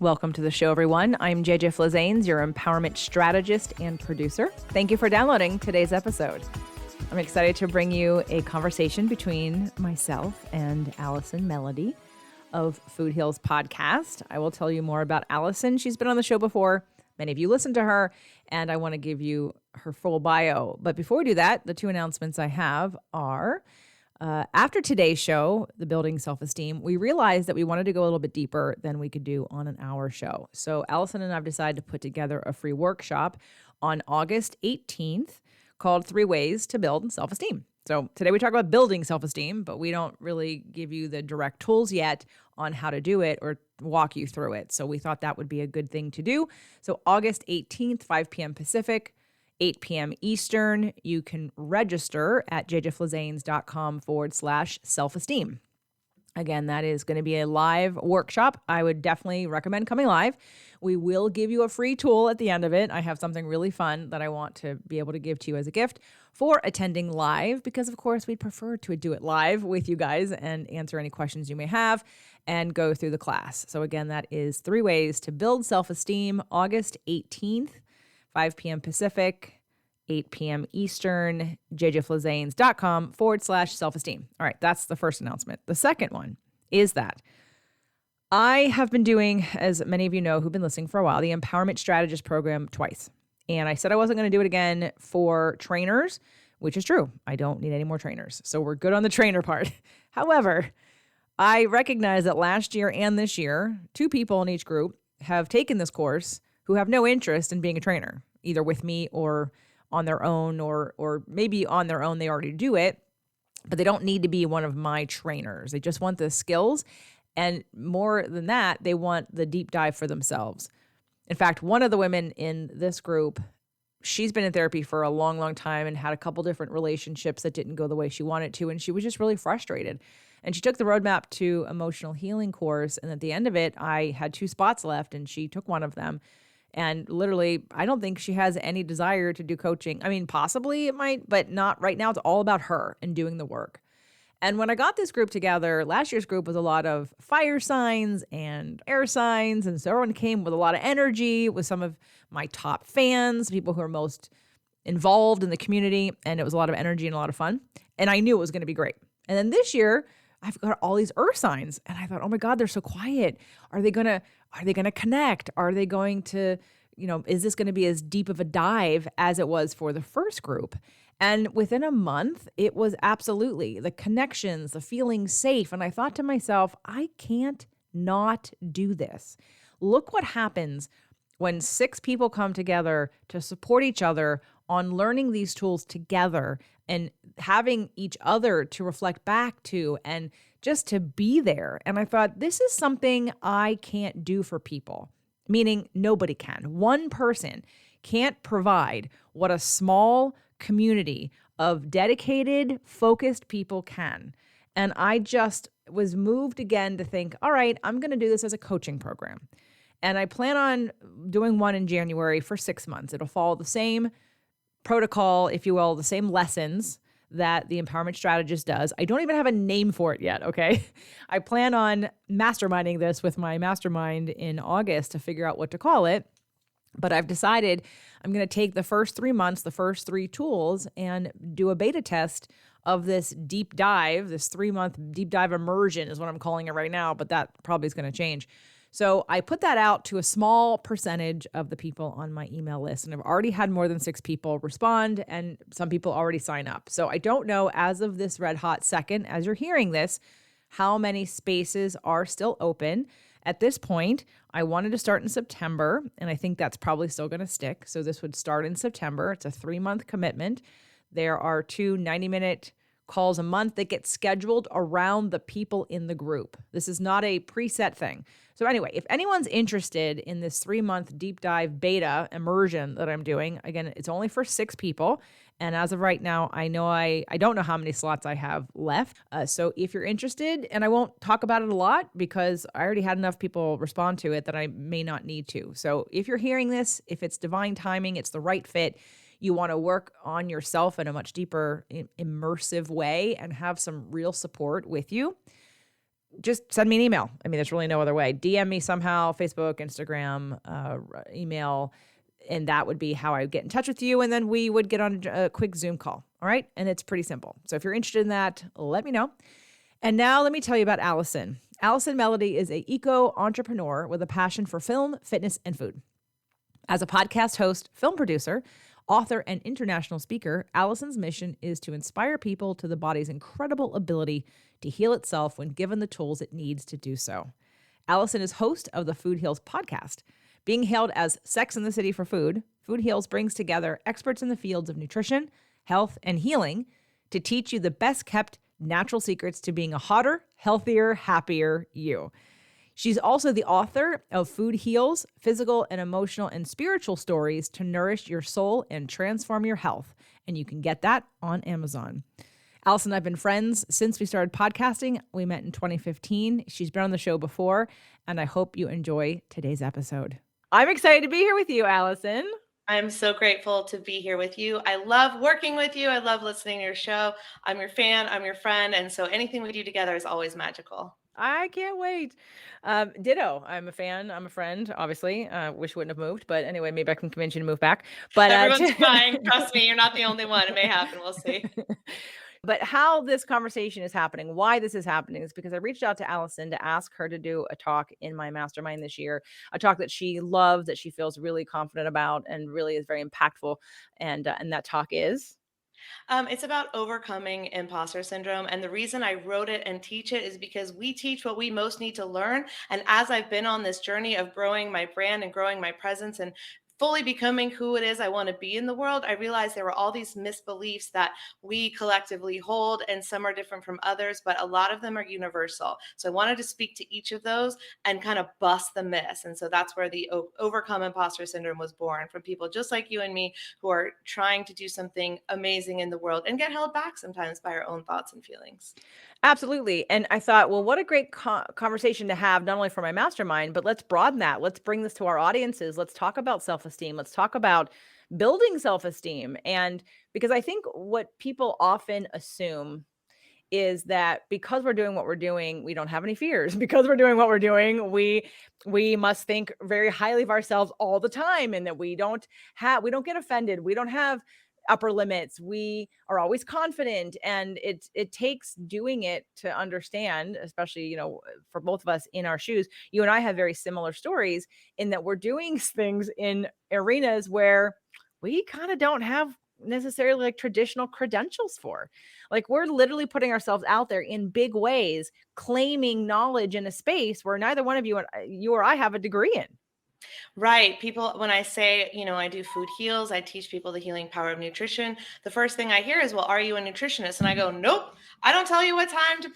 Welcome to the show, everyone. I'm JJ Flazanes, your empowerment strategist and producer. Thank you for downloading today's episode. I'm excited to bring you a conversation between myself and Allison Melody of Food Heals Podcast. I will tell you more about Allison. She's been on the show before. Many of you listen to her, and I want to give you her full bio. But before we do that, the two announcements I have are after today's show, the Building Self-Esteem, we realized that we wanted to go a little bit deeper than we could do on an hour show. So Allison and I have decided to put together a free workshop on August 18th called 3 Ways to Build Self-Esteem. So today we talk about building self-esteem, but we don't really give you the direct tools yet on how to do it or walk you through it. So we thought that would be a good thing to do. So August 18th, 5 p.m. Pacific, 8 p.m. Eastern. You can register at jjflazanes.com/self-esteem. Again, that is going to be a live workshop. I would definitely recommend coming live. We will give you a free tool at the end of it. I have something really fun that I want to be able to give to you as a gift for attending live, because of course we'd prefer to do it live with you guys and answer any questions you may have and go through the class. So again, that is 3 Ways to Build Self-Esteem, August 18th. 5 p.m. Pacific, 8 p.m. Eastern, jjflazanes.com/self-esteem. All right, that's the first announcement. The second one is that I have been doing, as many of you know who've been listening for a while, the Empowerment Strategist program twice. And I said I wasn't going to do it again for trainers, which is true. I don't need any more trainers. So we're good on the trainer part. However, I recognize that last year and this year, 2 people in each group have taken this course who have no interest in being a trainer, either with me or on their own, or maybe on their own they already do it, but they don't need to be one of my trainers. They just want the skills, and more than that, they want the deep dive for themselves. In fact, one of the women in this group, she's been in therapy for a long, long time and had a couple different relationships that didn't go the way she wanted to, and she was just really frustrated. And she took the Roadmap to Emotional Healing course, and at the end of it, I had 2 spots left, and she took one of them. And literally, I don't think she has any desire to do coaching. I mean, possibly it might, but not right now. It's all about her and doing the work. And when I got this group together, last year's group was a lot of fire signs and air signs. And so everyone came with a lot of energy, with some of my top fans, people who are most involved in the community. And it was a lot of energy and a lot of fun. And I knew it was going to be great. And then this year, I've got all these earth signs, and I thought, oh my God, they're so quiet. Are they gonna connect? Are they going to, is this going to be as deep of a dive as it was for the first group? And within a month, it was absolutely the connections, the feeling safe. And I thought to myself, I can't not do this. Look what happens when 6 people come together to support each other on learning these tools together and having each other to reflect back to and just to be there. And I thought, this is something I can't do for people, meaning nobody can. One person can't provide what a small community of dedicated, focused people can. And I just was moved again to think, all right, I'm going to do this as a coaching program. And I plan on doing one in January for 6 months. It'll follow the same protocol, if you will, the same lessons that the Empowerment Strategist does. I don't even have a name for it yet, okay? I plan on masterminding this with my mastermind in August to figure out what to call it. But I've decided I'm going to take the first 3 months, the first 3 tools, and do a beta test of this deep dive, this 3-month deep dive immersion is what I'm calling it right now, but that probably is going to change. So I put that out to a small percentage of the people on my email list, and I've already had more than 6 people respond, and some people already sign up. So I don't know, as of this red hot second, as you're hearing this, how many spaces are still open. At this point, I wanted to start in September, and I think that's probably still going to stick. So this would start in September. It's a 3-month commitment. There are 2 90-minute calls a month that get scheduled around the people in the group. This is not a preset thing. So anyway, if anyone's interested in this 3-month deep dive beta immersion that I'm doing, again, it's only for 6 people. And as of right now, I don't know how many slots I have left. So if you're interested, and I won't talk about it a lot because I already had enough people respond to it that I may not need to. So if you're hearing this, if it's divine timing, it's the right fit, you want to work on yourself in a much deeper, immersive way and have some real support with you, just send me an email. I mean, there's really no other way. DM me somehow, Facebook, Instagram, email, and that would be how I would get in touch with you. And then we would get on a quick Zoom call. All right. And it's pretty simple. So if you're interested in that, let me know. And now let me tell you about Allison. Allison Melody is a eco-entrepreneur with a passion for film, fitness, and food. As a podcast host, film producer, author, and international speaker, Allison's mission is to inspire people to the body's incredible ability to heal itself when given the tools it needs to do so. Allison is host of the Food Heals podcast. Being hailed as Sex in the City for Food, Food Heals brings together experts in the fields of nutrition, health, and healing to teach you the best kept natural secrets to being a hotter, healthier, happier you. She's also the author of Food Heals, Physical and Emotional and Spiritual Stories to Nourish Your Soul and Transform Your Health. And you can get that on Amazon. Allison and I have been friends since we started podcasting. We met in 2015. She's been on the show before, and I hope you enjoy today's episode. I'm excited to be here with you, Allison. I'm so grateful to be here with you. I love working with you. I love listening to your show. I'm your fan. I'm your friend. And so anything we do together is always magical. I can't wait. Ditto. I'm a fan. I'm a friend, obviously. Wish we wouldn't have moved. But anyway, maybe I can convince you to move back. But everyone's trying. Trust me, you're not the only one. It may happen. We'll see. But how this conversation is happening, why this is happening, is because I reached out to Allison to ask her to do a talk in my mastermind this year, a talk that she loves, that she feels really confident about, and really is very impactful. And that talk is? It's about overcoming imposter syndrome. And the reason I wrote it and teach it is because we teach what we most need to learn. And as I've been on this journey of growing my brand and growing my presence and fully becoming who it is I want to be in the world, I realized there were all these misbeliefs that we collectively hold, and some are different from others, but a lot of them are universal. So I wanted to speak to each of those and kind of bust the myths. And so that's where the Overcome Imposter Syndrome was born, from people just like you and me who are trying to do something amazing in the world and get held back sometimes by our own thoughts and feelings. Absolutely. And I thought, well, what a great conversation to have, not only for my mastermind, but let's broaden that. Let's bring this to our audiences. Let's talk about self-esteem. Let's talk about building self-esteem. And because I think what people often assume is that because we're doing what we're doing, we don't have any fears. Because we're doing what we're doing, we must think very highly of ourselves all the time, and that we don't get offended. We don't have upper limits. We are always confident, and it takes doing it to understand, especially, for both of us in our shoes. You and I have very similar stories in that we're doing things in arenas where we kind of don't have necessarily like traditional credentials for. Like, we're literally putting ourselves out there in big ways, claiming knowledge in a space where neither one of you or I have a degree in. Right. People, when I say, I do Food Heals, I teach people the healing power of nutrition. The first thing I hear is, well, are you a nutritionist? And I go, nope, I don't tell you what time to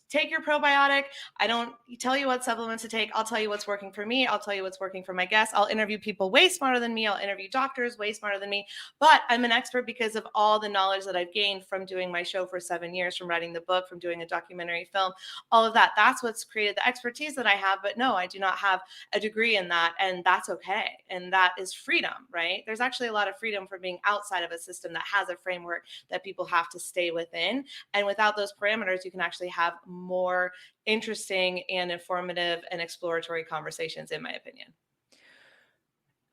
take your probiotic. I don't tell you what supplements to take. I'll tell you what's working for me. I'll tell you what's working for my guests. I'll interview people way smarter than me. I'll interview doctors way smarter than me. But I'm an expert because of all the knowledge that I've gained from doing my show for 7 years, from writing the book, from doing a documentary film, all of that. That's what's created the expertise that I have. But no, I do not have a degree in that. And that's okay. And that is freedom, right? There's actually a lot of freedom from being outside of a system that has a framework that people have to stay within. And without those parameters, you can actually have more interesting and informative and exploratory conversations, in my opinion.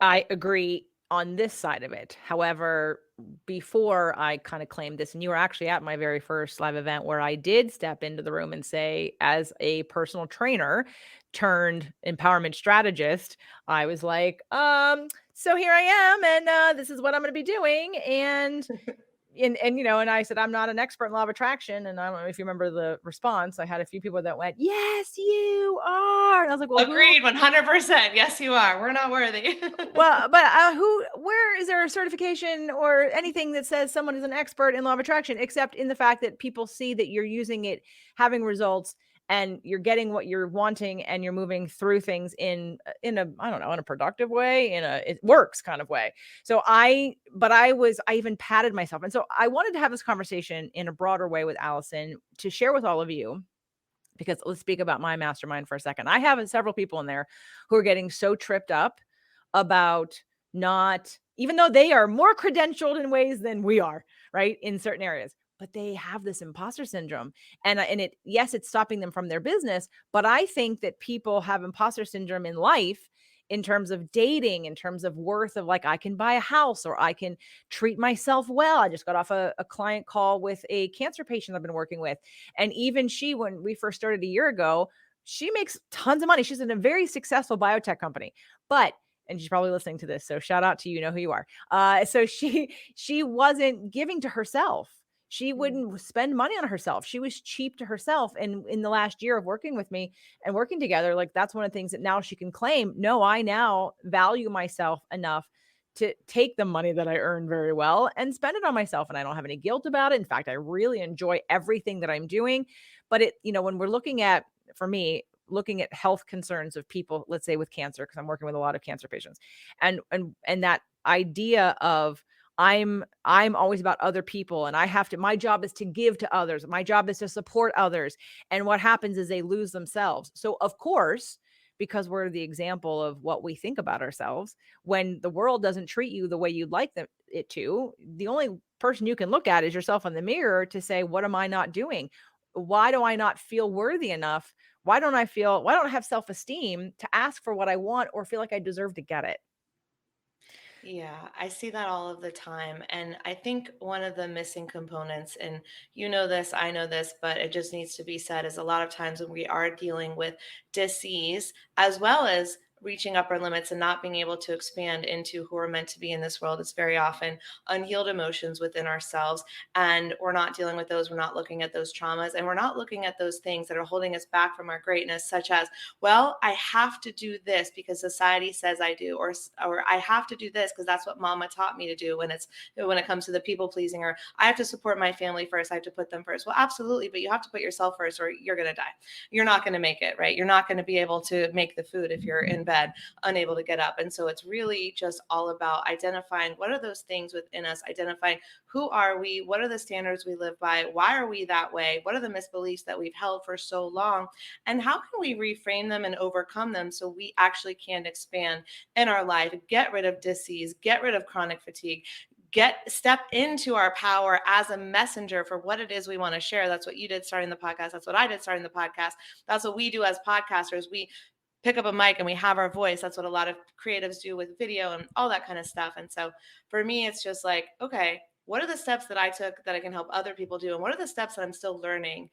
I agree on this side of it. However, before I kind of claimed this, and you were actually at my very first live event where I did step into the room and say, as a personal trainer turned empowerment strategist, I was like, so here I am, and this is what I'm going to be doing. And and I said, I'm not an expert in law of attraction. And I don't know if you remember the response. I had a few people that went, yes, you are. And I was like, well, agreed, 100%. Yes, you are. We're not worthy. Well, but where is there a certification or anything that says someone is an expert in law of attraction, except in the fact that people see that you're using it, having results, and you're getting what you're wanting, and you're moving through things in a, I don't know, in a productive way, it works kind of way. So I even patted myself. And so I wanted to have this conversation in a broader way with Allison to share with all of you, because let's speak about my mastermind for a second. I have several people in there who are getting so tripped up about not, even though they are more credentialed in ways than we are, right, in certain areas, but they have this imposter syndrome. And it, yes, it's stopping them from their business. But I think that people have imposter syndrome in life, in terms of dating, in terms of worth, of like, I can buy a house, or I can treat myself well. I just got off a client call with a cancer patient I've been working with. And even she, when we first started a year ago, she makes tons of money. She's in a very successful biotech company, but, and she's probably listening to this, so shout out to you, know who you are. So she wasn't giving to herself. She Mm. wouldn't spend money on herself. She was cheap to herself. And in the last year of working with me and working together, like, that's one of the things that now she can claim. No, I now value myself enough to take the money that I earn very well and spend it on myself. And I don't have any guilt about it. In fact, I really enjoy everything that I'm doing. But it, when we're looking at, for me, looking at health concerns of people, let's say with cancer, because I'm working with a lot of cancer patients, and that idea of, I'm always about other people, and I have to, my job is to give to others. My job is to support others. And what happens is they lose themselves. So of course, because we're the example of what we think about ourselves, when the world doesn't treat you the way you'd like it to, the only person you can look at is yourself in the mirror to say, what am I not doing? Why do I not feel worthy enough? Why don't I have self-esteem to ask for what I want or feel like I deserve to get it? Yeah, I see that all of the time. And I think one of the missing components, and you know this, I know this, but it just needs to be said, is a lot of times when we are dealing with disease, as well as reaching upper limits and not being able to expand into who we're meant to be in this world, it's very often unhealed emotions within ourselves. And we're not dealing with those. We're not looking at those traumas, and we're not looking at those things that are holding us back from our greatness, such as, well, I have to do this because society says I do, or I have to do this because that's what mama taught me to do, when it comes to the people pleasing, or I have to support my family first, I have to put them first. Well, absolutely, but you have to put yourself first or you're going to die. You're not going to make it, right? You're not going to be able to make the food if you're in bed unable to get up. And so it's really just all about identifying what are those things within us, identifying who are we, what are the standards we live by, why are we that way, what are the misbeliefs that we've held for so long, and how can we reframe them and overcome them so we actually can expand in our life, get rid of disease, get rid of chronic fatigue, step into our power as a messenger for what it is we want to share. That's what you did starting the podcast. That's what I did starting the podcast. That's what we do as podcasters. We pick up a mic and we have our voice. That's what a lot of creatives do with video and all that kind of stuff. And so for me, it's just like, okay, what are the steps that I took that I can help other people do? And what are the steps that I'm still learning?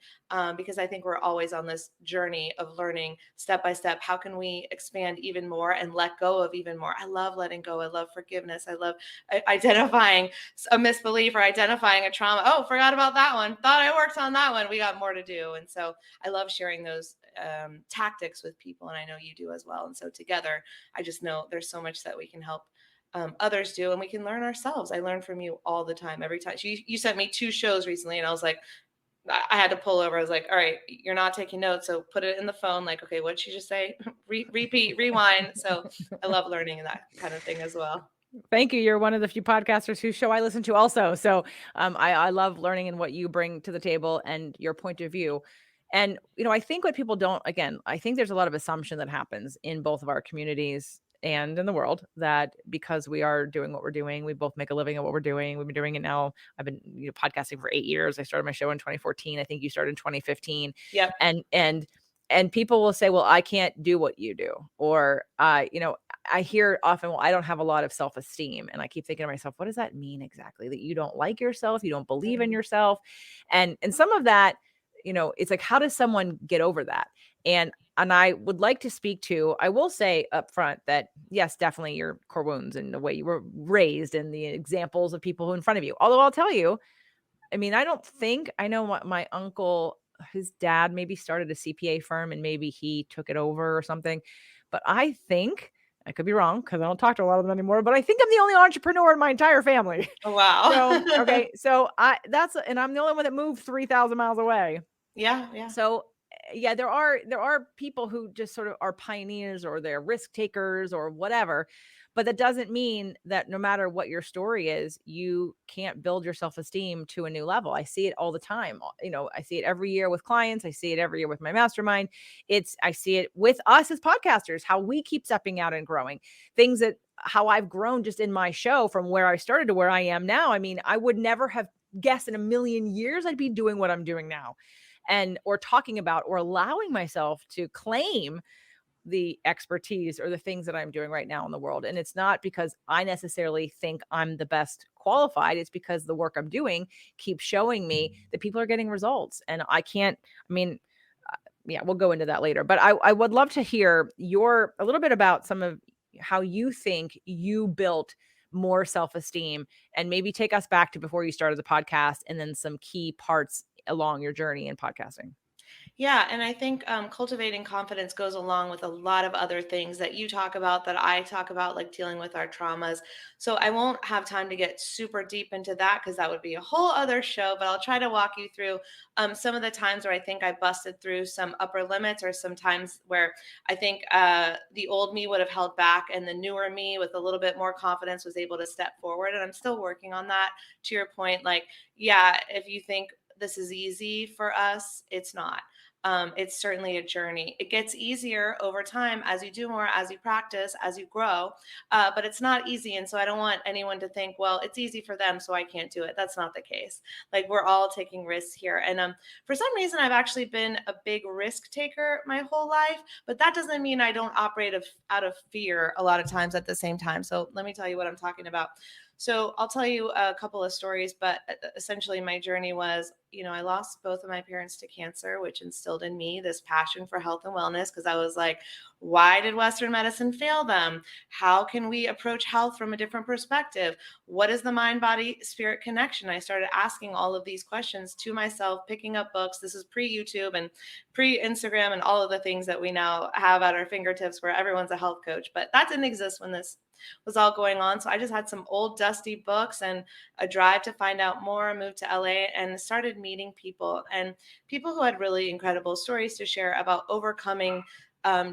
Because I think we're always on this journey of learning step by step. How can we expand even more and let go of even more? I love letting go. I love forgiveness. I love identifying a misbelief or identifying a trauma. Oh, forgot about that one. Thought I worked on that one. We got more to do. And so I love sharing those tactics with people. And I know you do as well. And so together, I just know there's so much that we can help others do, and we can learn ourselves. I learn from you all the time. Every time you sent me 2 shows recently, and I was like, I had to pull over. I was like, all right, you're not taking notes, so put it in the phone. Like, okay, what'd she just say? Repeat, rewind. So I love learning that kind of thing as well. Thank you. You're one of the few podcasters whose show I listen to also. So I love learning and what you bring to the table and your point of view. And, I think what people don't, again, I think there's a lot of assumption that happens in both of our communities and in the world, that because we are doing what we're doing, we both make a living at what we're doing. We've been doing it now. I've been podcasting for 8 years. I started my show in 2014. I think you started in 2015. Yep. And people will say, well, I can't do what you do. Or, I hear often, well, I don't have a lot of self-esteem. And I keep thinking to myself, what does that mean exactly? That you don't like yourself, you don't believe in yourself. And some of that, it's like, how does someone get over that? And I would like to speak to, I will say up front that yes, definitely your core wounds and the way you were raised and the examples of people who in front of you. Although I'll tell you, I mean, I know what my uncle, his dad maybe started a CPA firm and maybe he took it over or something. But I think, I could be wrong because I don't talk to a lot of them anymore, but I think I'm the only entrepreneur in my entire family. Oh, wow. So, okay. So and I'm the only one that moved 3,000 miles away. Yeah. Yeah. So yeah, there are people who just sort of are pioneers or they're risk takers or whatever. But that doesn't mean that no matter what your story is, you can't build your self-esteem to a new level. I see it all the time. I see it every year with clients. I see it every year with my mastermind. I see it with us as podcasters, how we keep stepping out and growing. Things that how I've grown just in my show from where I started to where I am now. I mean, I would never have guess in a million years I'd be doing what I'm doing now, and or talking about or allowing myself to claim the expertise or the things that I'm doing right now in the world. And it's not because I necessarily think I'm the best qualified. It's because the work I'm doing keeps showing me that people are getting results. And I can't, I mean, yeah, we'll go into that later. But I would love to hear a little bit about some of how you think you built more self-esteem, and maybe take us back to before you started the podcast and then some key parts along your journey in podcasting. Yeah, and I think cultivating confidence goes along with a lot of other things that you talk about, that I talk about, like dealing with our traumas. So I won't have time to get super deep into that because that would be a whole other show, but I'll try to walk you through some of the times where I think I busted through some upper limits, or some times where I think the old me would have held back and the newer me with a little bit more confidence was able to step forward. And I'm still working on that. To your point, like, yeah, if you think this is easy for us, it's not. It's certainly a journey. It gets easier over time as you do more, as you practice, as you grow, but it's not easy. And so I don't want anyone to think, well, it's easy for them, so I can't do it. That's not the case. Like, we're all taking risks here. And for some reason, I've actually been a big risk taker my whole life, but that doesn't mean I don't operate out of fear a lot of times at the same time. So let me tell you what I'm talking about. So I'll tell you a couple of stories, but essentially my journey was, I lost both of my parents to cancer, which instilled in me this passion for health and wellness, because I was like, why did Western medicine fail them? How can we approach health from a different perspective? What is the mind, body, spirit connection? I started asking all of these questions to myself, picking up books. This is pre-YouTube and pre-Instagram and all of the things that we now have at our fingertips where everyone's a health coach. But that didn't exist when this was all going on. So I just had some old dusty books and a drive to find out more, moved to LA and started meeting people, and people who had really incredible stories to share about overcoming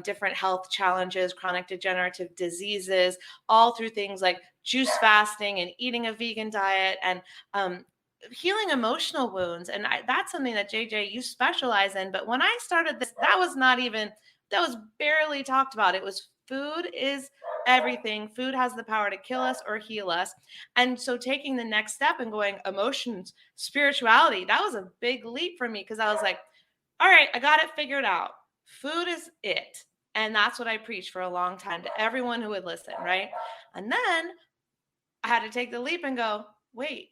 different health challenges, chronic degenerative diseases, all through things like juice fasting and eating a vegan diet, and healing emotional wounds. And that's something that JJ, you specialize in. But when I started this, that was barely talked about. It was food is everything. Food has the power to kill us or heal us. And so taking the next step and going emotions, spirituality, that was a big leap for me, because I was like, all right, I got it figured out. Food is it. And that's what I preached for a long time to everyone who would listen, right? And then I had to take the leap and go, wait,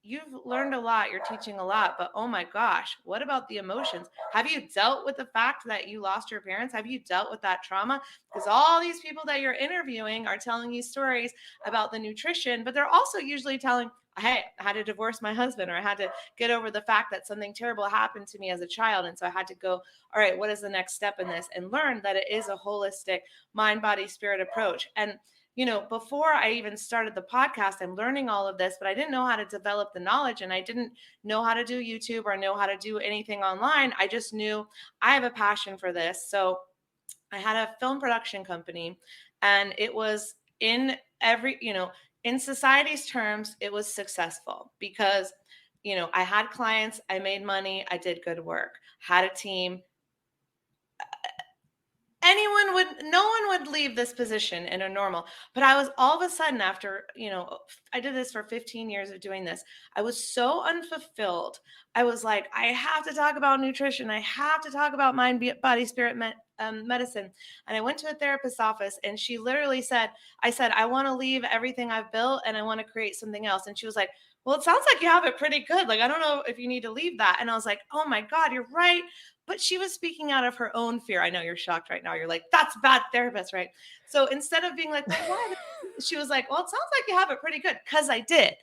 you've learned a lot, you're teaching a lot, but oh my gosh, what about the emotions? Have you dealt with the fact that you lost your parents? Have you dealt with that trauma? Because all these people that you're interviewing are telling you stories about the nutrition, but they're also usually telling, hey, I had to divorce my husband, or I had to get over the fact that something terrible happened to me as a child. And so I had to go, all right, what is the next step in this? And learn that it is a holistic mind, body, spirit approach. And before I even started the podcast, I'm learning all of this, but I didn't know how to develop the knowledge, and I didn't know how to do YouTube or know how to do anything online. I just knew I have a passion for this. So I had a film production company, and it was in in society's terms, it was successful because, I had clients, I made money, I did good work, had a team. No one would leave this position in a normal, but I was all of a sudden, after I did this for 15 years of doing this, I was so unfulfilled. I was like, I have to talk about nutrition, I have to talk about mind, body, spirit, medicine. And I went to a therapist's office, and she literally said, I want to leave everything I've built and I want to create something else. And she was like, well, it sounds like you have it pretty good, like I don't know if you need to leave that. And I was like, oh my God, you're right. But she was speaking out of her own fear. I know you're shocked right now. You're like, that's a bad therapist, right? So instead of being like, well, why? She was like, well, it sounds like you have it pretty good, because I did,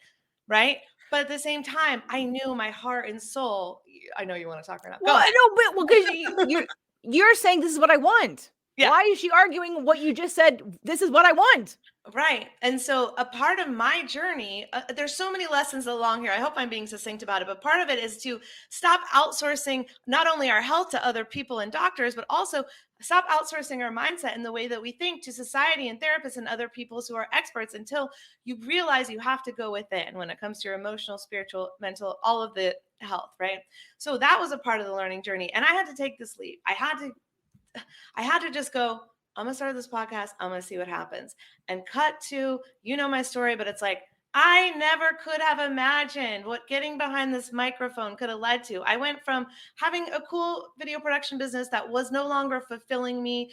right? But at the same time, I knew my heart and soul. I know you want to talk right now. Well, I know, but because you're saying this is what I want. Yeah. Why is she arguing what you just said? This is what I want. Right. And so a part of my journey, there's so many lessons along here. I hope I'm being succinct about it, but part of it is to stop outsourcing not only our health to other people and doctors, but also stop outsourcing our mindset and the way that we think to society and therapists and other people who are experts, until you realize you have to go within when it comes to your emotional, spiritual, mental, all of the health, right? So that was a part of the learning journey. And I had to take this leap. I had to just go, I'm going to start this podcast. I'm going to see what happens. And cut to, my story, but it's like, I never could have imagined what getting behind this microphone could have led to. I went from having a cool video production business that was no longer fulfilling me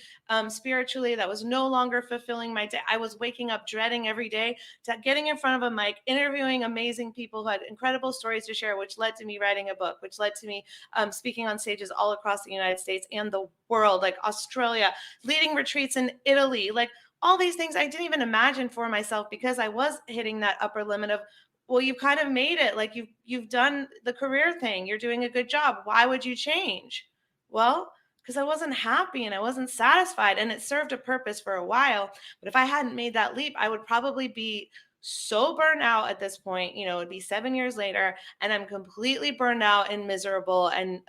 spiritually, that was no longer fulfilling my day. I was waking up dreading every day, to getting in front of a mic, interviewing amazing people who had incredible stories to share, which led to me writing a book, which led to me speaking on stages all across the United States and the world, like Australia, leading retreats in Italy, like all these things I didn't even imagine for myself because I was hitting that upper limit of, well, you've kind of made it. Like you've done the career thing. You're doing a good job. Why would you change? Well, because I wasn't happy and I wasn't satisfied, and it served a purpose for a while. But if I hadn't made that leap, I would probably be so burnt out at this point. It'd be 7 years later, and I'm completely burned out and miserable and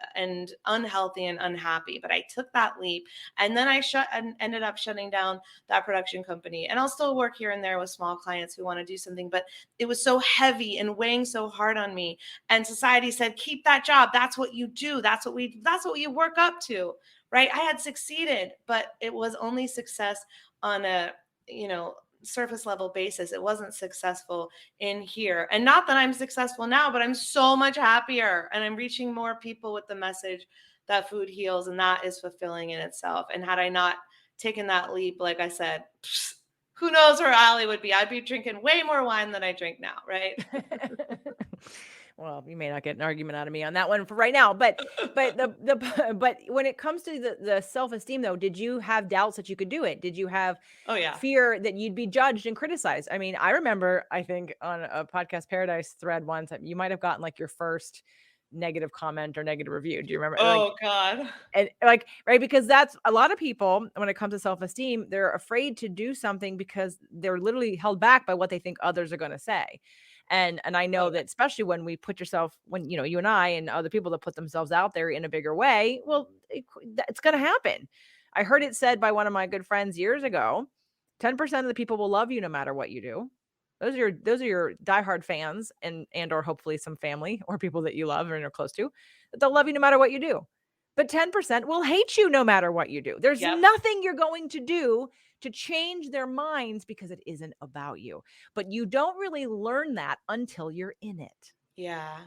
unhealthy and unhappy. But I took that leap, and then I shut and ended up shutting down that production company. And I'll still work here and there with small clients who want to do something, but it was so heavy and weighing so hard on me. And society said, keep that job. That's what you do. That's what you work up to. Right. I had succeeded, but it was only success on a, you know, surface level basis. It wasn't successful in here. And not that I'm successful now, but I'm so much happier and I'm reaching more people with the message that food heals, and that is fulfilling in itself. And had I not taken that leap, like I said, who knows where Ali would be? I'd be drinking way more wine than I drink now, right? Well, you may not get an argument out of me on that one for right now, but but when it comes to the self-esteem though, did you have doubts that you could do it? Did you have Oh yeah. fear that you'd be judged and criticized? I mean, I remember, I think on a Podcast Paradise thread once, you might have gotten like your first negative comment or negative review. Do you remember? Like, Oh God. and like, right, because that's a lot of people when it comes to self-esteem, they're afraid to do something because they're literally held back by what they think others are going to say. And I Oh know that especially when we put yourself, when you and I and other people that put themselves out there in a bigger way, well, it's going to happen. I heard it said by one of my good friends years ago, 10% of the people will love you no matter what you do. Those are your diehard fans, and or hopefully some family or people that you love and are close to, that they'll love you no matter what you do. But 10% will hate you no matter what you do. There's yep. nothing you're going to do to change their minds because it isn't about you. But you don't really learn that until you're in it. Yeah.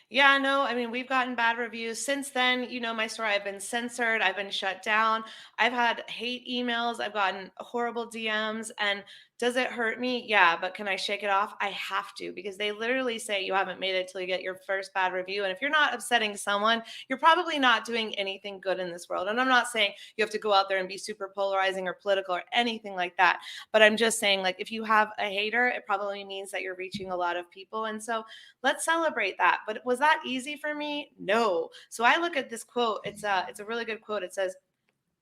Yeah, no, I mean, we've gotten bad reviews since then. You know my story. I've been censored, I've been shut down, I've had hate emails, I've gotten horrible DMs. And does it hurt me? Yeah, but can I shake it off? I have to, because they literally say you haven't made it till you get your first bad review. And if you're not upsetting someone, you're probably not doing anything good in this world. And I'm not saying you have to go out there and be super polarizing or political or anything like that. But I'm just saying, like, if you have a hater, it probably means that you're reaching a lot of people. And so let's celebrate that. But was that easy for me? No. So I look at this quote. It's a really good quote. It says,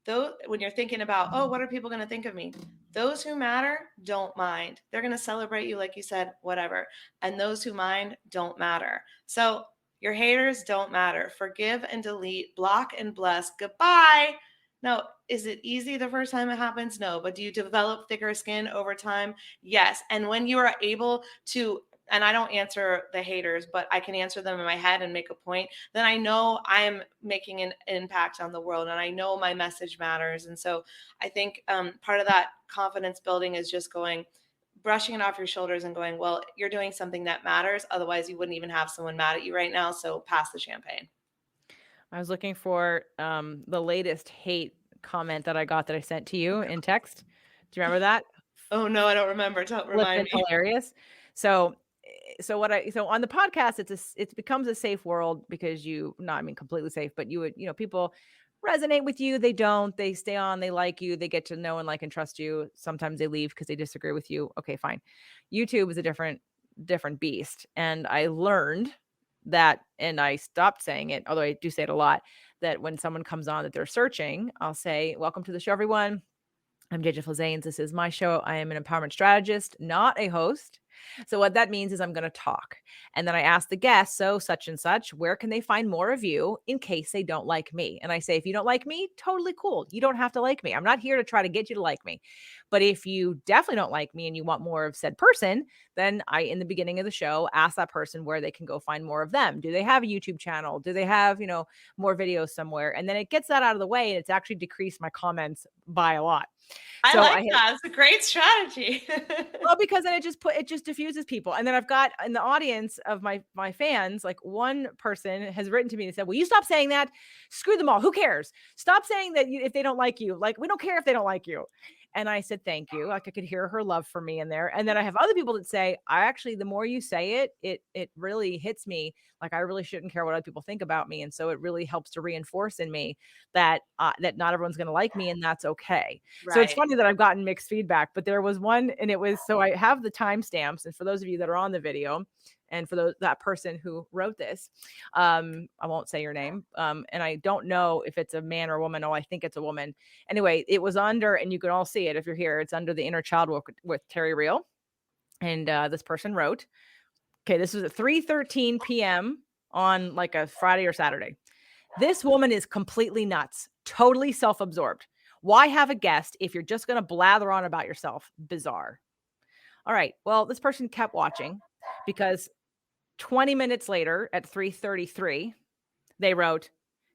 though, when you're thinking about, oh, what are people going to think of me? Those who matter don't mind. They're going to celebrate you, like you said, whatever. And those who mind don't matter. So your haters don't matter. Forgive and delete, block and bless. Goodbye. No, is it easy the first time it happens? No. But do you develop thicker skin over time? Yes. And when you are able to, and I don't answer the haters, but I can answer them in my head and make a point, then I know I am making an impact on the world, and I know my message matters. And so I think part of that confidence building is just brushing it off your shoulders and going, well, you're doing something that matters. Otherwise, you wouldn't even have someone mad at you right now. So pass the champagne. I was looking for the latest hate comment that I got that I sent to you in text. Do you remember that? Oh no, I don't remember. Don't Flippin' remind me. hilarious. So so on the podcast, it becomes a safe world because not, I mean, completely safe, but people resonate with you, they don't, they stay on, they like you, they get to know and like and trust you. Sometimes they leave because they disagree with you. Okay, fine. YouTube is a different beast. And I learned that, and I stopped saying it, although I do say it a lot, that when someone comes on that they're searching, I'll say, welcome to the show, everyone. I'm JJ Flazanes. This is my show. I am an empowerment strategist, not a host. So what that means is I'm going to talk. And then I ask the guests, so such and such, where can they find more of you in case they don't like me? And I say, if you don't like me, totally cool. You don't have to like me. I'm not here to try to get you to like me. But if you definitely don't like me and you want more of said person, then I, in the beginning of the show, ask that person where they can go find more of them. Do they have a YouTube channel? Do they have, more videos somewhere? And then it gets that out of the way, and it's actually decreased my comments by a lot. I So like that. It's a great strategy. well, because then it just diffuses people. And then I've got in the audience of my fans, like one person has written to me and said, "Will you stop saying that? Screw them all. Who cares? Stop saying that if they don't like you. Like we don't care if they don't like you." And I said, "Thank you." Like I could hear her love for me in there. And then I have other people that say, "I actually, the more you say it, it really hits me. Like I really shouldn't care what other people think about me." And so it really helps to reinforce in me that that not everyone's going to like me, and that's okay. So it's Right. funny that I've gotten mixed feedback, but there was one, and it was, so I have the timestamps, and for those of you that are on the video, and for that person who wrote this, I won't say your name, and I don't know if it's a man or a woman. Oh, I think it's a woman. Anyway, it was under, and you can all see it if you're here. It's under the inner child work with Terry Real, and this person wrote, okay, this was at 3:13 p.m. on like a Friday or Saturday. This woman is completely nuts, totally self-absorbed. Why have a guest if you're just going to blather on about yourself? Bizarre. All right. Well, this person kept watching because 20 minutes later at 3:33, they wrote,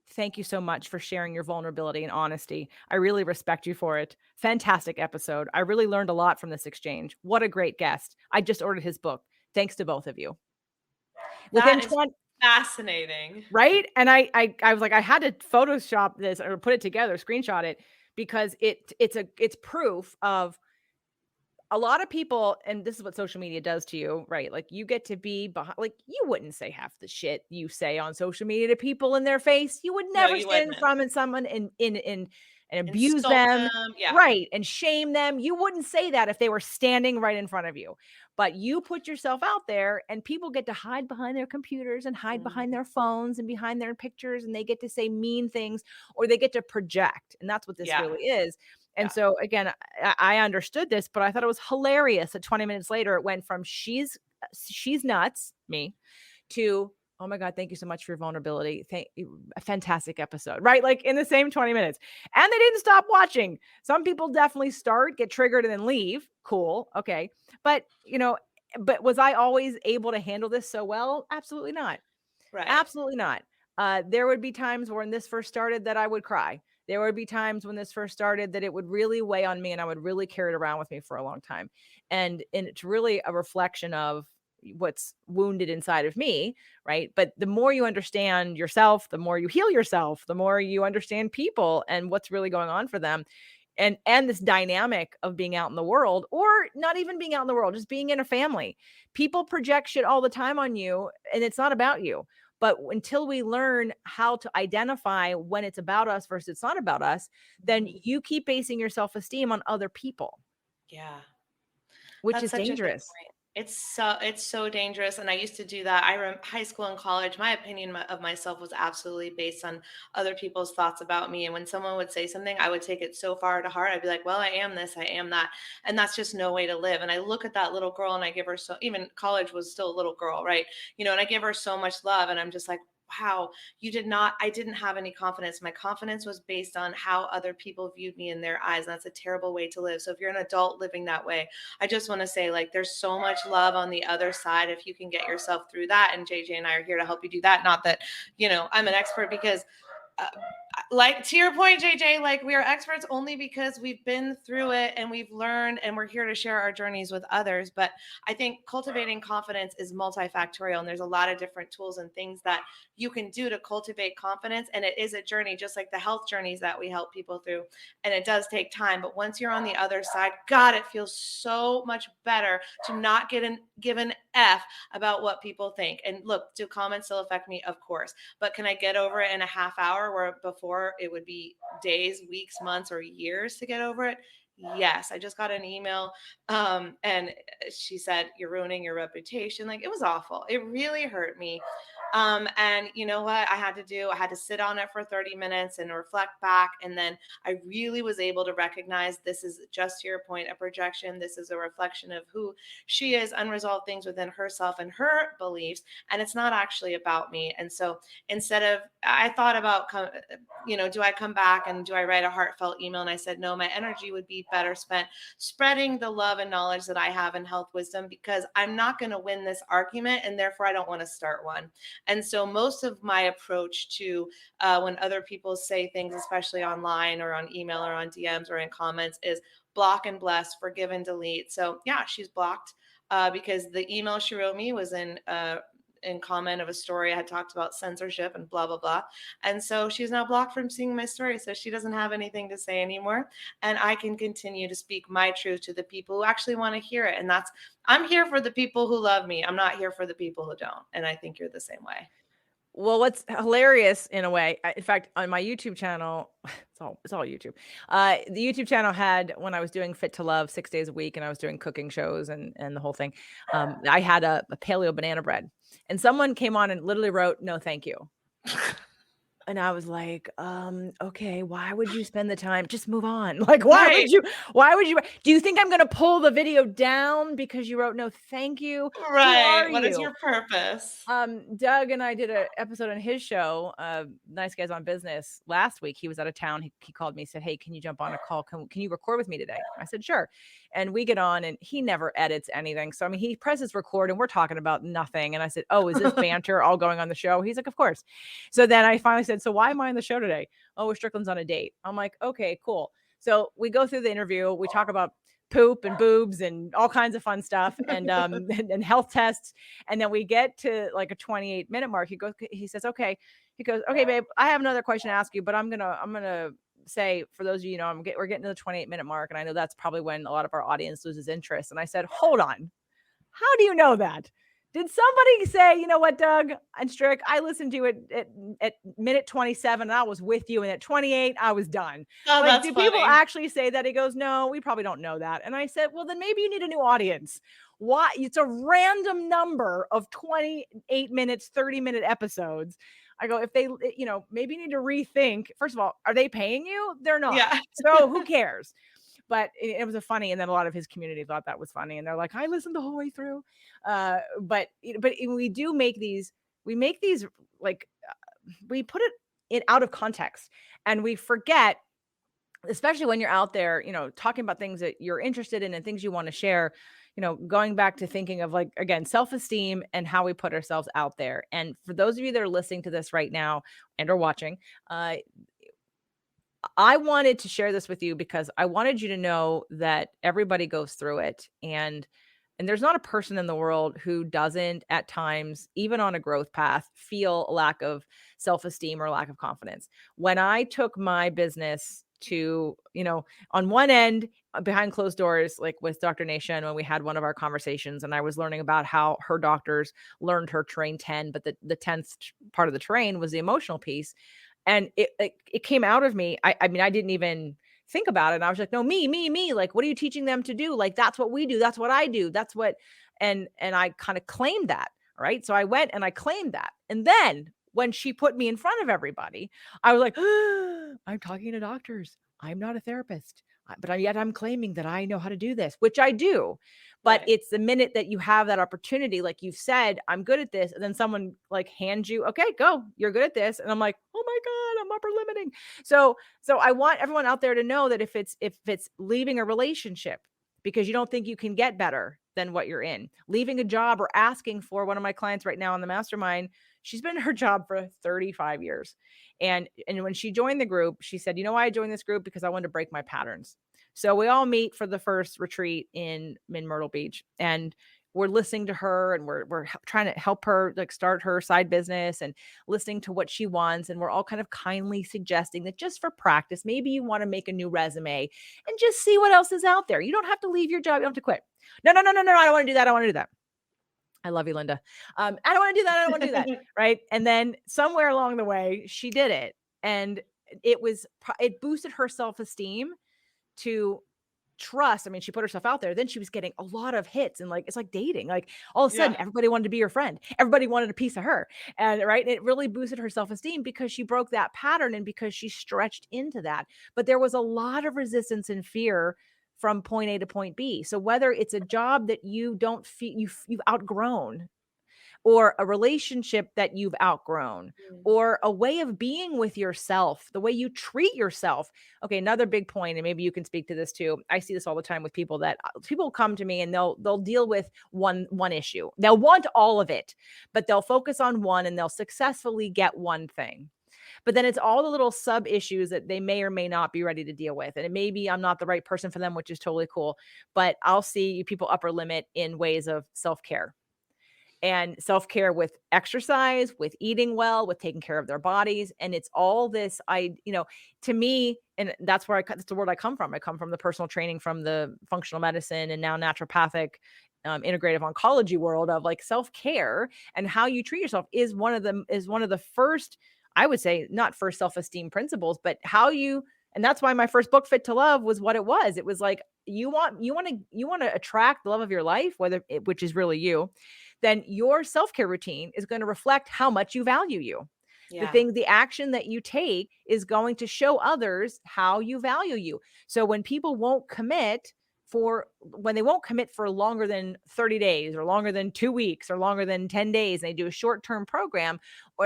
"Thank you so much for sharing your vulnerability and honesty. I really respect you for it. Fantastic episode. I really learned a lot from this exchange. What a great guest. I just ordered his book. Thanks to both of you." Within That is 20, fascinating. right? And I was like, I had to Photoshop this or put it together, screenshot it, because it's proof of a lot of people, and this is what social media does to you, right? Like you get to be behind, like you wouldn't say half the shit you say on social media to people in their face. You would No, never you stand in wouldn't. front of someone and abuse Insult them, them. Yeah. right? And shame them. You wouldn't say that if they were standing right in front of you. But you put yourself out there, and people get to hide behind their computers and hide behind Mhm. their phones and behind their pictures, and they get to say mean things, or they get to project. And that's what this Yeah. really is. And Yeah. so again, I understood this, but I thought it was hilarious that 20 minutes later it went from she's nuts, me, to, "Oh my God, thank you so much for your vulnerability. Thank you. A fantastic episode." Right? Like in the same 20 minutes. And they didn't stop watching. Some people definitely start, get triggered, and then leave. Cool. Okay. But but was I always able to handle this so well? Absolutely not. Right. Absolutely not. There would be times when this first started that I would cry. There would be times when this first started that it would really weigh on me, and I would really carry it around with me for a long time. And it's really a reflection of what's wounded inside of me, right? But the more you understand yourself, the more you heal yourself, the more you understand people and what's really going on for them. And this dynamic of being out in the world, or not even being out in the world, just being in a family. People project shit all the time on you, and it's not about you. But until we learn how to identify when it's about us versus it's not about us, then Mhm. you keep basing your self-esteem on other people, Yeah. which That's is such a good dangerous. point. It's so dangerous, and I used to do that. I rem high school and college, my opinion of myself was absolutely based on other people's thoughts about me, and when someone would say something, I would take it so far to heart. I'd be like, "Well, I am this, I am that," and that's just no way to live. And I look at that little girl, and I give her so, even college was still a little girl, right? And I give her so much love, and I'm just like, wow, you did not, I didn't have any confidence. My confidence was based on how other people viewed me in their eyes. And that's a terrible way to live. So if you're an adult living that way, I just want to say, like, there's so much love on the other side if you can get yourself through that. And JJ and I are here to help you do that. Not that, I'm an expert because uh, like to your point, JJ, like we are experts only because we've been through it and we've learned, and we're here to share our journeys with others. But I think cultivating confidence is multifactorial, and there's a lot of different tools and things that you can do to cultivate confidence. And it is a journey, just like the health journeys that we help people through. And it does take time. But once you're on the other side, God, it feels so much better to not give an F about what people think. And look, do comments still affect me? Of course. But can I get over it in a half hour where before it would be days, weeks, months, or years to get over it? Yes. I just got an email and she said, "You're ruining your reputation." Like, it was awful. It really hurt me. And you know what I had to do? I had to sit on it for 30 minutes and reflect back. And then I really was able to recognize this is, just to your point, a projection. This is a reflection of who she is, unresolved things within herself and her beliefs. And it's not actually about me. And so instead of, I thought about, do I come back and do I write a heartfelt email? And I said, no, my energy would be better spent spreading the love and knowledge that I have in health wisdom, because I'm not going to win this argument, and therefore I don't want to start one. And so most of my approach to when other people say things, especially online or on email or on DMs or in comments, is block and bless, forgive and delete. So yeah, she's blocked. because the email she wrote me was in comment of a story I had talked about censorship and blah blah blah. And so she's now blocked from seeing my story, so she doesn't have anything to say anymore, and I can continue to speak my truth to the people who actually want to hear it. And that's, I'm here for the people who love me. I'm not here for the people who don't. And I think you're the same way. Well, what's hilarious in a way, in fact, on my YouTube channel, it's all YouTube. The YouTube channel had, when I was doing Fit to Love 6 days a week, and I was doing cooking shows and the whole thing. I had a paleo banana bread, and someone came on and literally wrote, "No, thank you." And I was like, okay, why would you spend the time? Just move on. Like, why would you, do you think I'm going to pull the video down because you wrote no thank you? Who Right. are What is you? your purpose? Doug and I did an episode on his show, Nice Guys on Business, last week. He was out of town. He called me, said, "Hey, can you jump on a call? Can you record with me today?" I said, "Sure." And we get on, and he never edits anything. So, I mean, he presses record and we're talking about nothing. And I said, "Oh, is this banter all going on the show?" He's like, "Of course." So then I finally said, "So why am I on the show today?" "Oh, Strickland's on a date." I'm like, "Okay, cool." So we go through the interview. We talk about poop and boobs and all kinds of fun stuff, and and health tests. And then we get to like a 28-minute mark. He says, "Okay." He goes, "Okay, babe, I have another question to ask you, but I'm gonna say, for those of you know, we're getting to the 28-minute mark, and I know that's probably when a lot of our audience loses interest." And I said, "Hold on, how do you know that? Did somebody say, you know what, Doug and Strick, I listened to it at minute 27 and I was with you, and at 28, I was done." Oh, Like, that's do people funny. actually say that? He goes, "No, we probably don't know that." And I said, "Well, then maybe you need a new audience. Why? It's a random number of 28 minutes, 30-minute episodes." I go, if they, maybe you need to rethink. First of all, are they paying you? They're not. Yeah. So who cares? But it was a funny, and then a lot of his community thought that was funny, and they're like, "I listened the whole way through." But we do make these, like, we put it in out of context, and we forget, especially when you're out there, talking about things that you're interested in and things you want to share, going back to thinking of, like, again, self-esteem and how we put ourselves out there. And for those of you that are listening to this right now and are watching, I wanted to share this with you because I wanted you to know that everybody goes through it, and there's not a person in the world who doesn't at times, even on a growth path, feel a lack of self-esteem or lack of confidence. When I took my business to, on one end, behind closed doors, like with Dr. Nation, when we had one of our conversations, and I was learning about how her doctors learned her terrain 10, but the 10th part of the terrain was the emotional piece. And it came out of me. I mean, I didn't even think about it. And I was like, "No, me. Like, what are you teaching them to do? Like, that's what we do. That's what I do. That's what," and I kind of claimed that. Right. So I went and I claimed that. And then when she put me in front of everybody, I was like, "I'm talking to doctors. I'm not a therapist. But yet I'm claiming that I know how to do this," which I do. But Right. it's the minute that you have that opportunity, like you've said, "I'm good at this," and then someone like hands you, "Okay, go, you're good at this." And I'm like, "Oh my God, I'm upper limiting." So I want everyone out there to know that if it's leaving a relationship because you don't think you can get better than what you're in, leaving a job, or asking for, one of my clients right now in the mastermind, she's been in her job for 35 years. And when she joined the group, she said, "You know why I joined this group? Because I wanted to break my patterns." So we all meet for the first retreat in Myrtle Beach, and we're listening to her, and we're trying to help her, like, start her side business, and listening to what she wants. And we're all kind of kindly suggesting that just for practice, maybe you want to make a new resume and just see what else is out there. You don't have to leave your job. You don't have to quit. No, no, no, no, no. I don't want to do that. I want to do that. I love you, Linda. I don't want to do that. I don't want to do that. Right. And then somewhere along the way, she did it. And it boosted her self-esteem to trust. I mean, she put herself out there. Then she was getting a lot of hits, and, like, it's like dating. Like, all of a sudden, Yeah. everybody wanted to be your friend. Everybody wanted a piece of her. And right. It really boosted her self-esteem because she broke that pattern and because she stretched into that. But there was a lot of resistance and fear from point A to point B. So whether it's a job that you don't feel you've outgrown, or a relationship that you've outgrown, Mm. or a way of being with yourself, the way you treat yourself. Okay, another big point, and maybe you can speak to this too. I see this all the time with people that people come to me, and they'll deal with one issue. They'll want all of it, but they'll focus on one, and they'll successfully get one thing. But then it's all the little sub issues that they may or may not be ready to deal with. And it maybe I'm not the right person for them, which is totally cool. But I'll see people upper limit in ways of self-care, and self-care with exercise, with eating well, with taking care of their bodies. And it's all this, to me, and that's the word I come from. I come from the personal training, from the functional medicine, and now naturopathic, integrative oncology world of like self-care, and how you treat yourself is one of the first, I would say, not first self-esteem principles, but how you, and that's why my first book, Fit to Love, was what it was. It was like, you want to attract the love of your life, which is really you, then your self-care routine is going to reflect how much you value you. Yeah. The action that you take is going to show others how you value you. So when they won't commit for longer than 30 days, or longer than 2 weeks, or longer than 10 days, and they do a short-term program,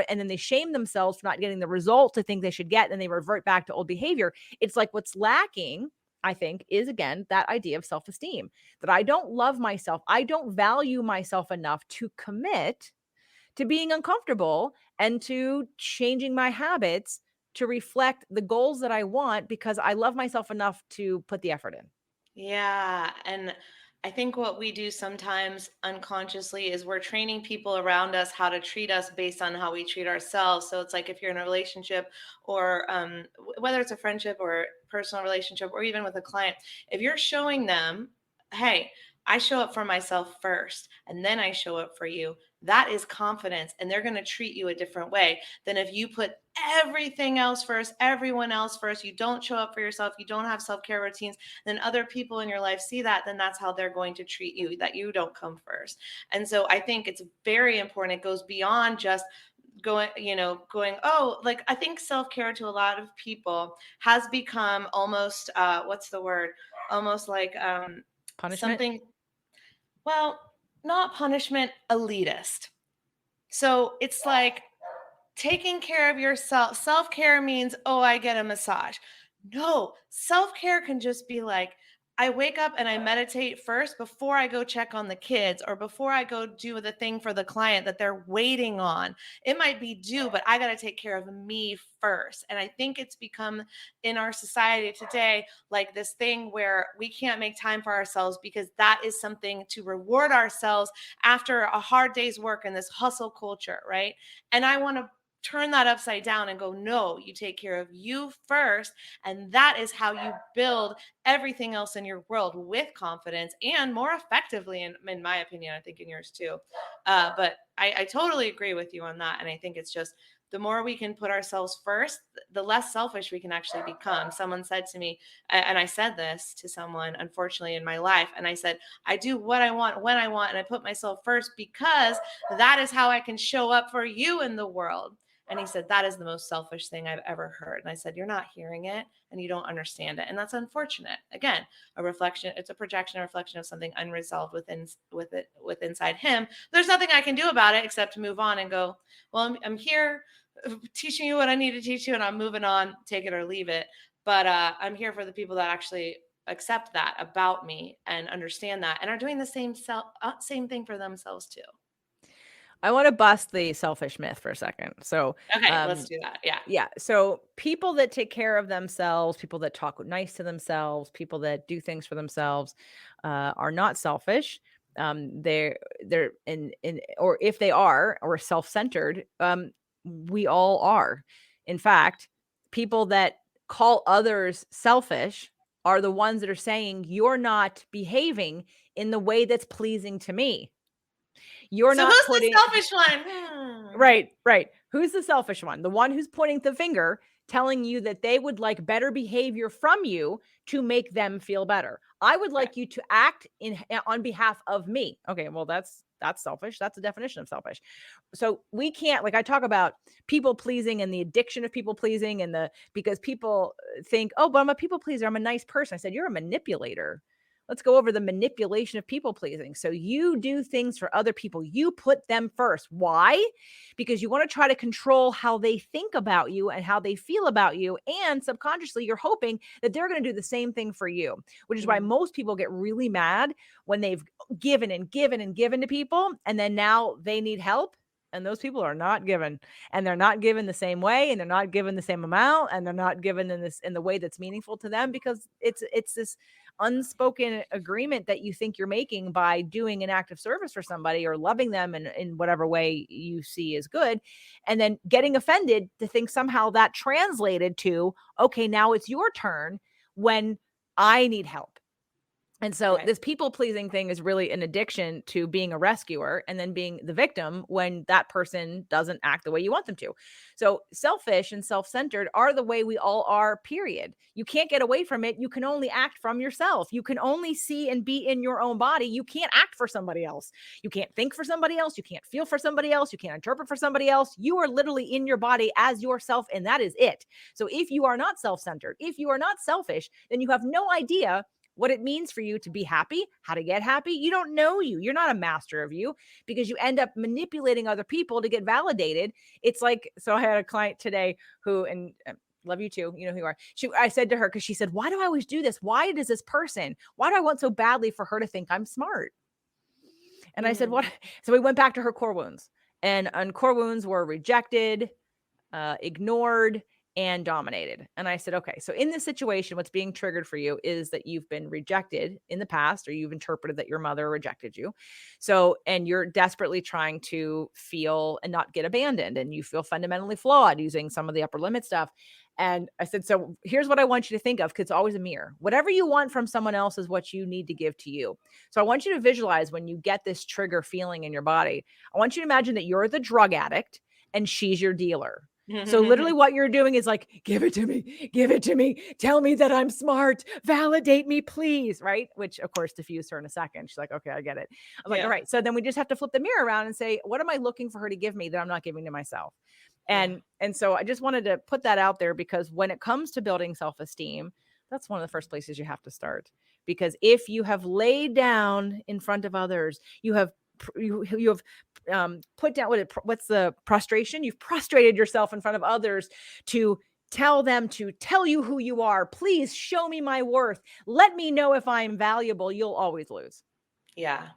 and then they shame themselves for not getting the result they think they should get, and they revert back to old behavior. It's like what's lacking, I think, is again that idea of self-esteem, that I don't love myself. I don't value myself enough to commit to being uncomfortable and to changing my habits to reflect the goals that I want, because I love myself enough to put the effort in. Yeah. And I think what we do sometimes unconsciously is we're training people around us how to treat us based on how we treat ourselves. So it's like if you're in a relationship, or whether it's a friendship or personal relationship, or even with a client, if you're showing them, hey, I show up for myself first and then I show up for you, that is confidence. And they're going to treat you a different way than if you put everything else first, everyone else first. You don't show up for yourself. You don't have self care routines. Then other people in your life see that, then that's how they're going to treat you, that you don't come first. And so I think it's very important. It goes beyond just going, oh, like I think self-care to a lot of people has become almost what's the word? Almost like Punishment. something, well, not punishment, elitist. So it's like taking care of yourself. Self-care means, oh, I get a massage. No, self-care can just be like, I wake up and I meditate first before I go check on the kids, or before I go do the thing for the client that they're waiting on. It might be due, but I got to take care of me first. And I think it's become in our society today like this thing where we can't make time for ourselves because that is something to reward ourselves after a hard day's work in this hustle culture, right? And I want to turn that upside down and go, no, you take care of you first. And that is how you build everything else in your world with confidence and more effectively, in my opinion. I think in yours too. But I totally agree with you on that. And I think it's just the more we can put ourselves first, the less selfish we can actually become. Someone said to me, and I said this to someone, unfortunately, in my life, and I said, I do what I want when I want, and I put myself first because that is how I can show up for you in the world. And he said, that is the most selfish thing I've ever heard. And I said, you're not hearing it and you don't understand it. And that's unfortunate. Again, a reflection, it's a projection, a reflection of something unresolved with inside him. There's nothing I can do about it except to move on and go, well, I'm here teaching you what I need to teach you, and I'm moving on, take it or leave it. But I'm here for the people that actually accept that about me and understand that and are doing the same thing for themselves too. I want to bust the selfish myth for a second. So, Okay, let's do that. Yeah. yeah. So people that take care of themselves, people that talk nice to themselves, people that do things for themselves, are not selfish. They're in, or if they are, or self-centered, we all are. In fact, people that call others selfish are the ones that are saying you're not behaving in the way that's pleasing to me. You're So not who's the putting selfish one? Right, right. Who's the selfish one? The one who's pointing the finger, telling you that they would like better behavior from you to make them feel better. I would Right. like you to act on behalf of me. Okay, well that's selfish. That's the definition of selfish. So we can't, like, I talk about people pleasing and the addiction of people pleasing, and the because people think, "Oh, but I'm a people pleaser. I'm a nice person." I said, "You're a manipulator." Let's go over the manipulation of people pleasing. So you do things for other people. You put them first. Why? Because you want to try to control how they think about you and how they feel about you. And subconsciously, you're hoping that they're going to do the same thing for you, which is why Mm. most people get really mad when they've given and given and given to people. And then now they need help. And those people are not given, and they're not given the same way, and they're not given the same amount, and they're not given in the way that's meaningful to them, because it's this unspoken agreement that you think you're making by doing an act of service for somebody or loving them in whatever way you see is good, and then getting offended to think somehow that translated to, okay, now it's your turn when I need help. And so Right. this people pleasing thing is really an addiction to being a rescuer and then being the victim when that person doesn't act the way you want them to. So selfish and self-centered are the way we all are, period. You can't get away from it. You can only act from yourself. You can only see and be in your own body. You can't act for somebody else. You can't think for somebody else. You can't feel for somebody else. You can't interpret for somebody else. You are literally in your body as yourself, and that is it. So if you are not self-centered, if you are not selfish, then you have no idea what it means for you to be happy, how to get happy. You don't know you. You're not a master of you, because you end up manipulating other people to get validated. It's like, so I had a client today who, and love you too, you know who you are. I said to her, because she said, why do I always do this? Why does this person, why do I want so badly for her to think I'm smart? And I said, what? So we went back to her core wounds, and core wounds were rejected, ignored, and dominated. And I said, okay, so in this situation, what's being triggered for you is that you've been rejected in the past, or you've interpreted that your mother rejected you. So, and you're desperately trying to feel and not get abandoned, and you feel fundamentally flawed using some of the upper limit stuff. And I said, so here's what I want you to think of, because it's always a mirror. Whatever you want from someone else is what you need to give to you. So I want you to visualize when you get this trigger feeling in your body, I want you to imagine that you're the drug addict and she's your dealer. So literally what you're doing is like, give it to me, give it to me. Tell me that I'm smart. Validate me, please. Right. Which of course diffused her in a second. She's like, okay, I get it. I'm like, all right. So then we just have to flip the mirror around and say, what am I looking for her to give me that I'm not giving to myself? And so I just wanted to put that out there, because when it comes to building self-esteem, that's one of the first places you have to start. Because if you have laid down in front of others, you have put down what's the prostration? You've prostrated yourself in front of others to tell them to tell you who you are. Please show me my worth. Let me know if I'm valuable. You'll always lose. Yeah.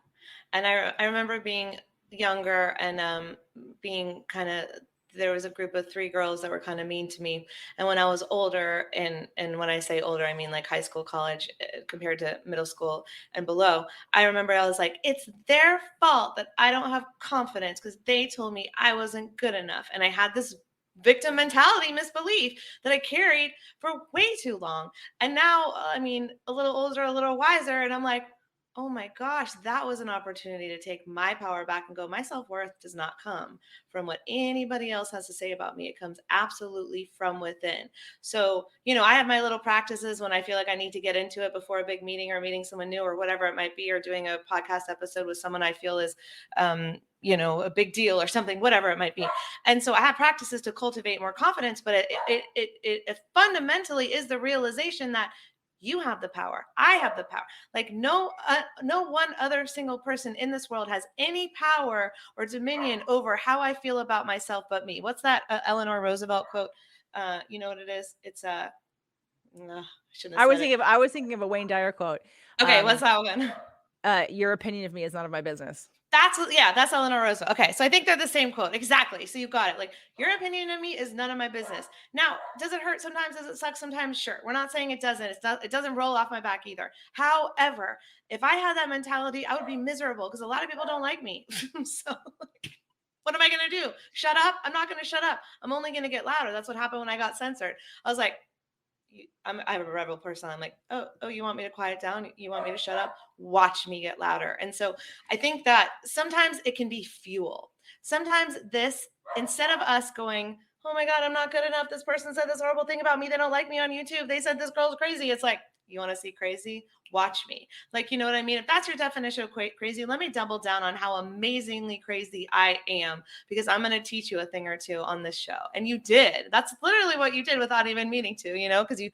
And I remember being younger and being kind of, there was a group of 3 girls that were kind of mean to me. And when I was older, and when I say older, I mean like high school, college, compared to middle school and below, I remember I was like, it's their fault that I don't have confidence because they told me I wasn't good enough. And I had this victim mentality misbelief that I carried for way too long. And now, I mean, a little older, a little wiser, and I'm like, oh my gosh, that was an opportunity to take my power back and go, my self-worth does not come from what anybody else has to say about me. It comes absolutely from within. So, I have my little practices when I feel like I need to get into it before a big meeting or meeting someone new or whatever it might be, or doing a podcast episode with someone I feel is, a big deal or something, whatever it might be. And so I have practices to cultivate more confidence, but it fundamentally is the realization that you have the power. I have the power. Like no one other single person in this world has any power or dominion over how I feel about myself but me. What's that Eleanor Roosevelt quote? You know what it is? It's shouldn't have said it. I was thinking of a Wayne Dyer quote. Okay, what's that one? Your opinion of me is none of my business. That's Eleanor Roosevelt. Okay, so I think they're the same quote. Exactly. So you got it. Like, your opinion of me is none of my business. Now, does it hurt sometimes? Does it suck sometimes? Sure. We're not saying it doesn't. It doesn't roll off my back either. However, if I had that mentality, I would be miserable because a lot of people don't like me. So what am I going to do? Shut up? I'm not going to shut up. I'm only going to get louder. That's what happened when I got censored. I was like, I'm a rebel person. I'm like, oh, you want me to quiet down? You want me to shut up? Watch me get louder. And so I think that sometimes it can be fuel. Sometimes instead of us going, oh my God, I'm not good enough. This person said this horrible thing about me. They don't like me on YouTube. They said this girl's crazy. It's like, you want to see crazy? Watch me. Like, you know what I mean? If that's your definition of crazy, let me double down on how amazingly crazy I am, because I'm going to teach you a thing or two on this show. And you did. That's literally what you did without even meaning to, because you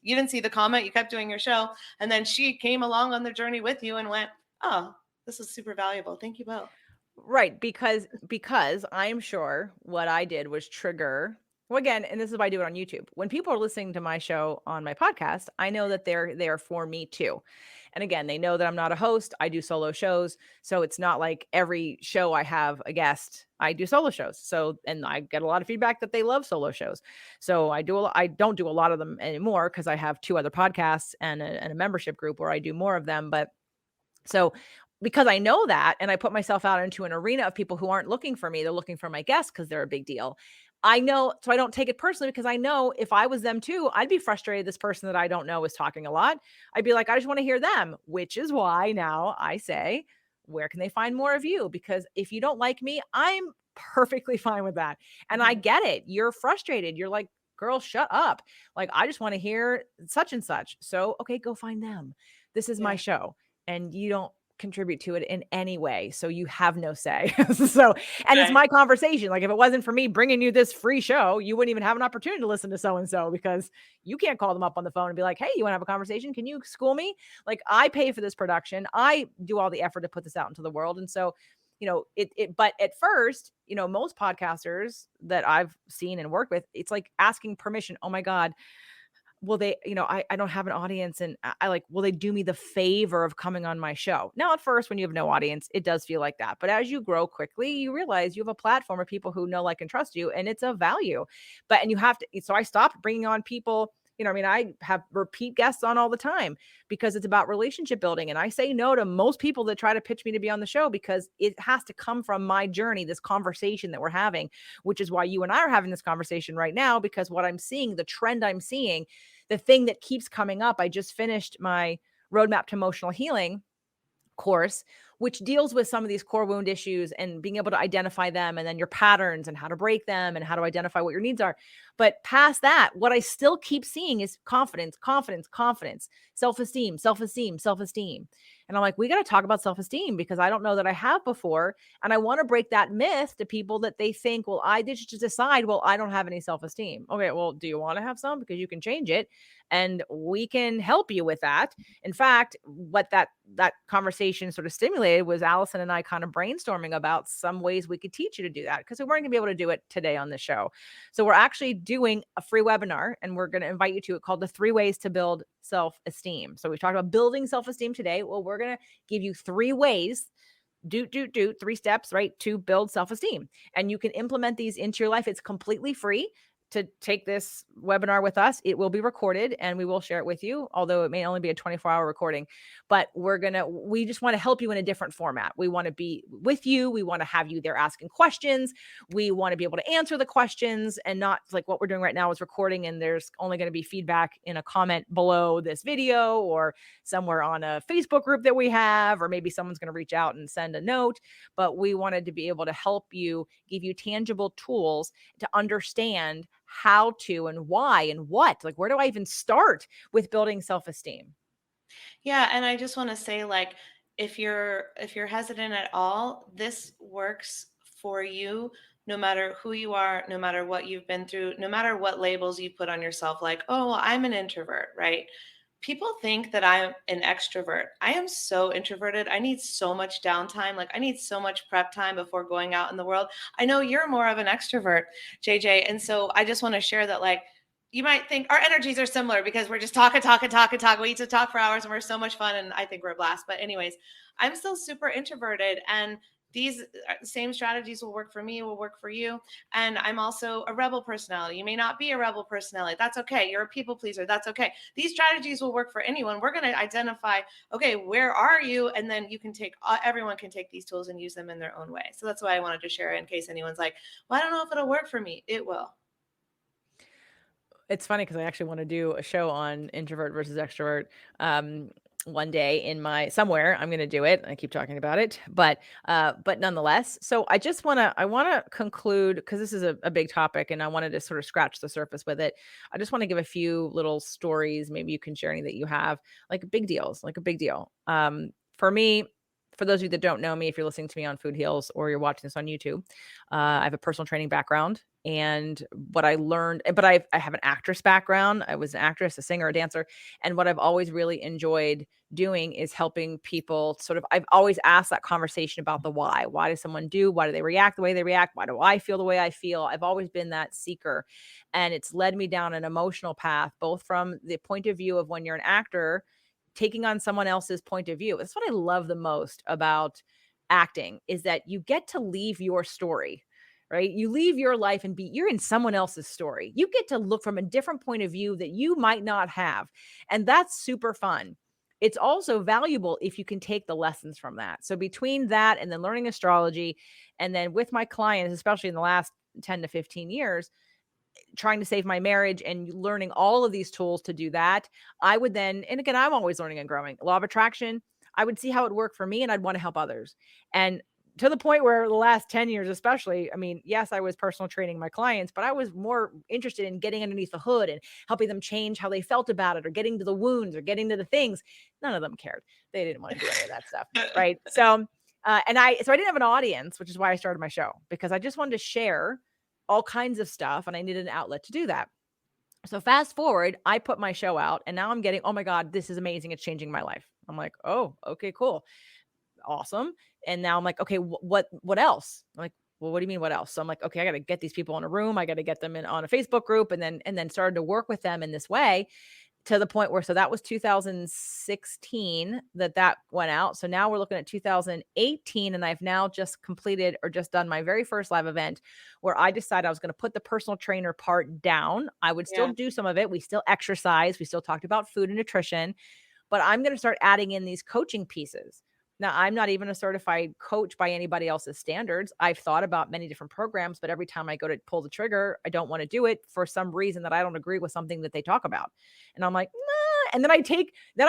didn't see the comment. You kept doing your show. And then she came along on the journey with you and went, oh, this is super valuable. Thank you both. Right. Because I'm sure what I did was trigger. Well, again, and this is why I do it on YouTube. When people are listening to my show on my podcast, I know that they're there for me too. And again, they know that I'm not a host. I do solo shows. So it's not like every show I have a guest. I do solo shows. So, and I get a lot of feedback that they love solo shows. So I don't do a lot of them anymore because I have 2 other podcasts and a membership group where I do more of them. But so because I know that and I put myself out into an arena of people who aren't looking for me, they're looking for my guests because they're a big deal. I know, so I don't take it personally because I know if I was them too, I'd be frustrated. This person that I don't know is talking a lot. I'd be like, I just want to hear them, which is why now I say, where can they find more of you? Because if you don't like me, I'm perfectly fine with that. And I get it. You're frustrated. You're like, girl, shut up. Like, I just want to hear such and such. So, okay, go find them. This is my Yeah. show and you don't contribute to it in any way. So you have no say. So, and it's Right. my conversation. Like if it wasn't for me bringing you this free show, you wouldn't even have an opportunity to listen to so-and-so because you can't call them up on the phone and be like, hey, you want to have a conversation? Can you school me? Like I pay for this production. I do all the effort to put this out into the world. And so, but at first, most podcasters that I've seen and worked with, it's like asking permission. Oh my God, will they, I don't have an audience and I like, will they do me the favor of coming on my show? Now, at first, when you have no audience, it does feel like that. But as you grow quickly, you realize you have a platform of people who know, like, and trust you, and it's of value. And you have to, so I stopped bringing on people. I have repeat guests on all the time because it's about relationship building. And I say no to most people that try to pitch me to be on the show because it has to come from my journey, this conversation that we're having, which is why you and I are having this conversation right now, because what I'm seeing, the trend I'm seeing, the thing that keeps coming up. I just finished my roadmap to emotional healing course, which deals with some of these core wound issues and being able to identify them and then your patterns and how to break them and how to identify what your needs are. But past that, what I still keep seeing is confidence, confidence, confidence, self-esteem, self-esteem, self-esteem. And I'm like, we got to talk about self-esteem because I don't know that I have before. And I want to break that myth to people that they think, well, I did just decide, well, I don't have any self-esteem. Okay, well, do you want to have some? Because you can change it and we can help you with that. In fact, what that conversation sort of stimulated was Allison and I kind of brainstorming about some ways we could teach you to do that because we weren't going to be able to do it today on the show. So we're actually doing a free webinar and we're going to invite you to it called the 3 ways to build self-esteem. So we talked about building self-esteem today. Well, we're going to give you 3 ways 3 steps, right, to build self-esteem. And you can implement these into your life. It's completely free to take this webinar with us. It will be recorded and we will share it with you, although it may only be a 24-hour recording. But we just want to help you in a different format. We want to be with you. We want to have you there asking questions. We want to be able to answer the questions and not like what we're doing right now is recording and there's only going to be feedback in a comment below this video or somewhere on a Facebook group that we have, or maybe someone's going to reach out and send a note. But we wanted to be able to help you, give you tangible tools to understand how to and why and what, like, where do I even start with building self-esteem? Yeah, and I just want to say, like, if you're hesitant at all, this works for you no matter who you are, no matter what you've been through, no matter what labels you put on yourself, like, oh, well, I'm an introvert, right? People think that I'm an extrovert. I am so introverted. I need so much downtime. Like, I need so much prep time before going out in the world. I know you're more of an extrovert, JJ. And so I just want to share that, like, you might think our energies are similar because we're just talking, talking, talking, talking. We used to talk for hours and we're so much fun. And I think we're a blast. But, anyways, I'm still super introverted. And these same strategies will work for me, will work for you. And I'm also a rebel personality. You may not be a rebel personality. That's okay. You're a people pleaser. That's okay. These strategies will work for anyone. We're going to identify, okay, where are you? And then you can take, everyone can take these tools and use them in their own way. So that's why I wanted to share in case anyone's like, well, I don't know if it'll work for me. It will. It's funny because I actually want to do a show on introvert versus extrovert. One day in my somewhere I'm going to do it. I keep talking about it, but nonetheless, so I want to conclude because this is a big topic and I wanted to sort of scratch the surface with it. I just want to give a few little stories. Maybe you can share any that you have, like big deals, like a big deal. For me, for those of you that don't know me, if you're listening to me on Food Heals or you're watching this on YouTube, I have a personal training background. And what I learned, but I have an actress background. I was an actress, a singer, a dancer. And what I've always really enjoyed doing is helping people sort of, I've always asked that conversation about the why. Why does someone do? Why do they react the way they react? Why do I feel the way I feel? I've always been that seeker. And it's led me down an emotional path, both from the point of view of when you're an actor taking on someone else's point of view. That's what I love the most about acting, is that you get to leave your story, right? You leave your life and you're in someone else's story. You get to look from a different point of view that you might not have. And that's super fun. It's also valuable if you can take the lessons from that. So between that and then learning astrology, and then with my clients, especially in the last 10 to 15 years, trying to save my marriage and learning all of these tools to do that, I would then, and again, I'm always learning and growing. Law of attraction, I would see how it worked for me and I'd want to help others. And to the point where the last 10 years, especially, I mean, yes, I was personal training my clients, but I was more interested in getting underneath the hood and helping them change how they felt about it, or getting to the wounds, or getting to the things. None of them cared. They didn't want to do any of that stuff. Right. So, so I didn't have an audience, which is why I started my show, because I just wanted to share all kinds of stuff and I needed an outlet to do that. So fast forward, I put my show out and now I'm getting, oh my God, this is amazing. It's changing my life. I'm like, oh, okay, cool. Awesome. And now I'm like, okay, what else? I'm like, well, what do you mean what else? So I'm like, okay, I got to get these people in a room. I got to get them in on a Facebook group, and then started to work with them in this way, to the point where, so that was 2016 that went out. So now we're looking at 2018, and I've now just completed or just done my very first live event, where I decided I was going to put the personal trainer part down. I would still do some of it. We still exercise. We still talked about food and nutrition, but I'm going to start adding in these coaching pieces. Now, I'm not even a certified coach by anybody else's standards. I've thought about many different programs, but every time I go to pull the trigger, I don't want to do it for some reason that I don't agree with something that they talk about. And I'm like, nah. And then I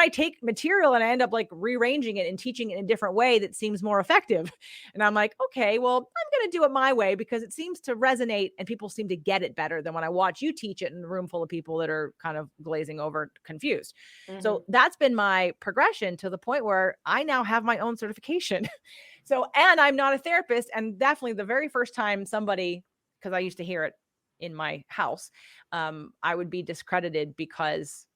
take material and I end up like rearranging it and teaching it in a different way that seems more effective. And I'm like, okay, well, I'm going to do it my way because it seems to resonate and people seem to get it better than when I watch you teach it in a room full of people that are kind of glazing over, confused. Mm-hmm. So that's been my progression to the point where I now have my own certification. So, and I'm not a therapist. And definitely the very first time somebody, because I used to hear it in my house, I would be discredited because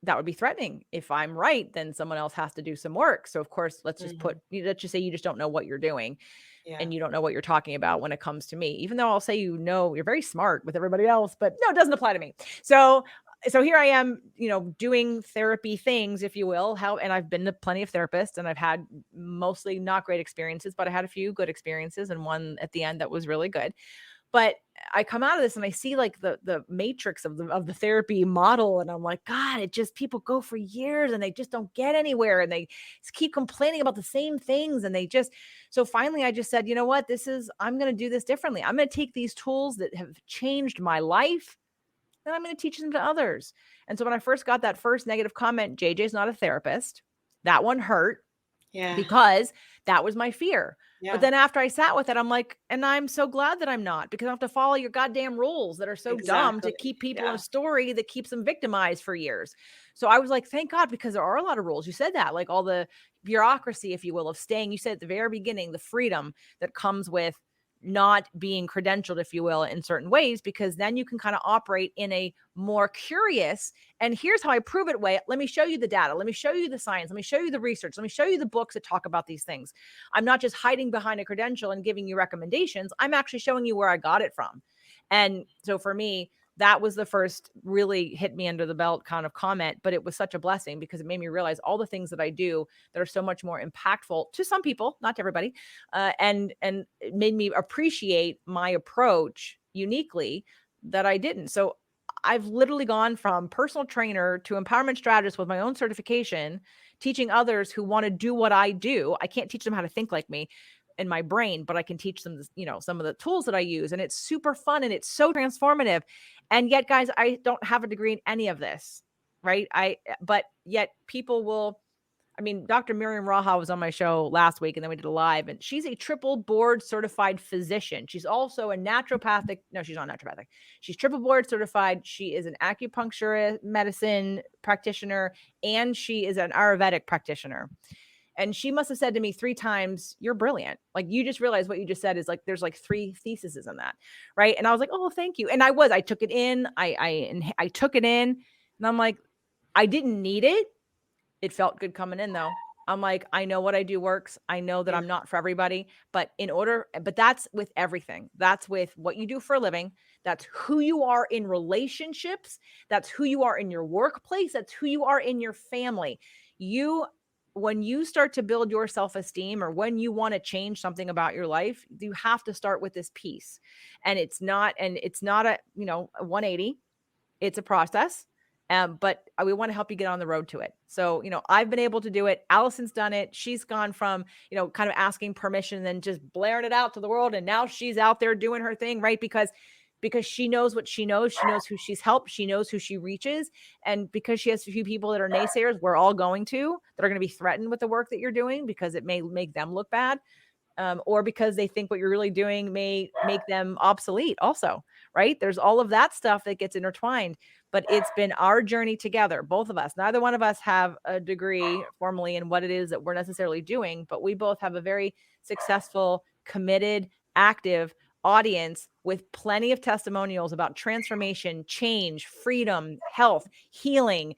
that would be threatening. If I'm right, then someone else has to do some work. So of course, let's just say you just don't know what you're doing. Yeah. And you don't know what you're talking about when it comes to me, even though I'll say, you're very smart with everybody else, but no, it doesn't apply to me. So here I am, doing therapy things, if you will, and I've been to plenty of therapists, and I've had mostly not great experiences, but I had a few good experiences and one at the end that was really good. But I come out of this and I see like the matrix of the therapy model. And I'm like, God, it just, people go for years and they just don't get anywhere. And they just keep complaining about the same things. And so finally I just said, you know what, I'm going to do this differently. I'm going to take these tools that have changed my life, and I'm going to teach them to others. And so when I first got that first negative comment, JJ's not a therapist, that one hurt. Yeah. Because that was my fear. Yeah. But then after I sat with it, I'm like, and I'm so glad that I'm not, because I have to follow your goddamn rules that are so dumb to keep people in a story that keeps them victimized for years. So I was like, thank God, because there are a lot of rules. You said that, like all the bureaucracy, if you will, of staying. You said at the very beginning, the freedom that comes with not being credentialed, if you will, in certain ways, because then you can kind of operate in a more curious, and here's how I prove it way. Let me show you the data. Let me show you the science. Let me show you the research. Let me show you the books that talk about these things. I'm not just hiding behind a credential and giving you recommendations. I'm actually showing you where I got it from. And so for me, that was the first really hit me under the belt kind of comment, but it was such a blessing because it made me realize all the things that I do that are so much more impactful to some people, not to everybody. And it made me appreciate my approach uniquely that I didn't. So I've literally gone from personal trainer to empowerment strategist with my own certification, teaching others who want to do what I do. I can't teach them how to think like me in my brain, but I can teach them, some of the tools that I use, and it's super fun and it's so transformative. And yet, guys, I don't have a degree in any of this, right? But yet people will, Dr. Miriam Raha was on my show last week, and then we did a live, and she's a triple board certified physician. She's also a naturopathic. No, she's not naturopathic. She's triple board certified. She is an acupuncture medicine practitioner, and she is an Ayurvedic practitioner. And she must have said to me 3 times, you're brilliant. Like, you just realized what you just said is like, there's like 3 theses in that. Right. And I was like, oh, thank you. And I took it in. I took it in, and I'm like, I didn't need it. It felt good coming in though. I'm like, I know what I do works. I know that I'm not for everybody, but that's with everything. That's with what you do for a living. That's who you are in relationships. That's who you are in your workplace. That's who you are in your family. When you start to build your self-esteem, or when you want to change something about your life, you have to start with this piece. And it's not a, a 180. It's a process. But we want to help you get on the road to it. So, I've been able to do it. Allison's done it. She's gone from, kind of asking permission and then just blaring it out to the world. And now she's out there doing her thing, right? Because she knows what she knows. She knows who she's helped. She knows who she reaches. And because she has a few people that are naysayers, we're all going to, that are going to be threatened with the work that you're doing because it may make them look bad. Or because they think what you're really doing may make them obsolete also, right? There's all of that stuff that gets intertwined, but it's been our journey together, both of us. Neither one of us have a degree formally in what it is that we're necessarily doing, but we both have a very successful, committed, active audience with plenty of testimonials about transformation, change, freedom, health, healing,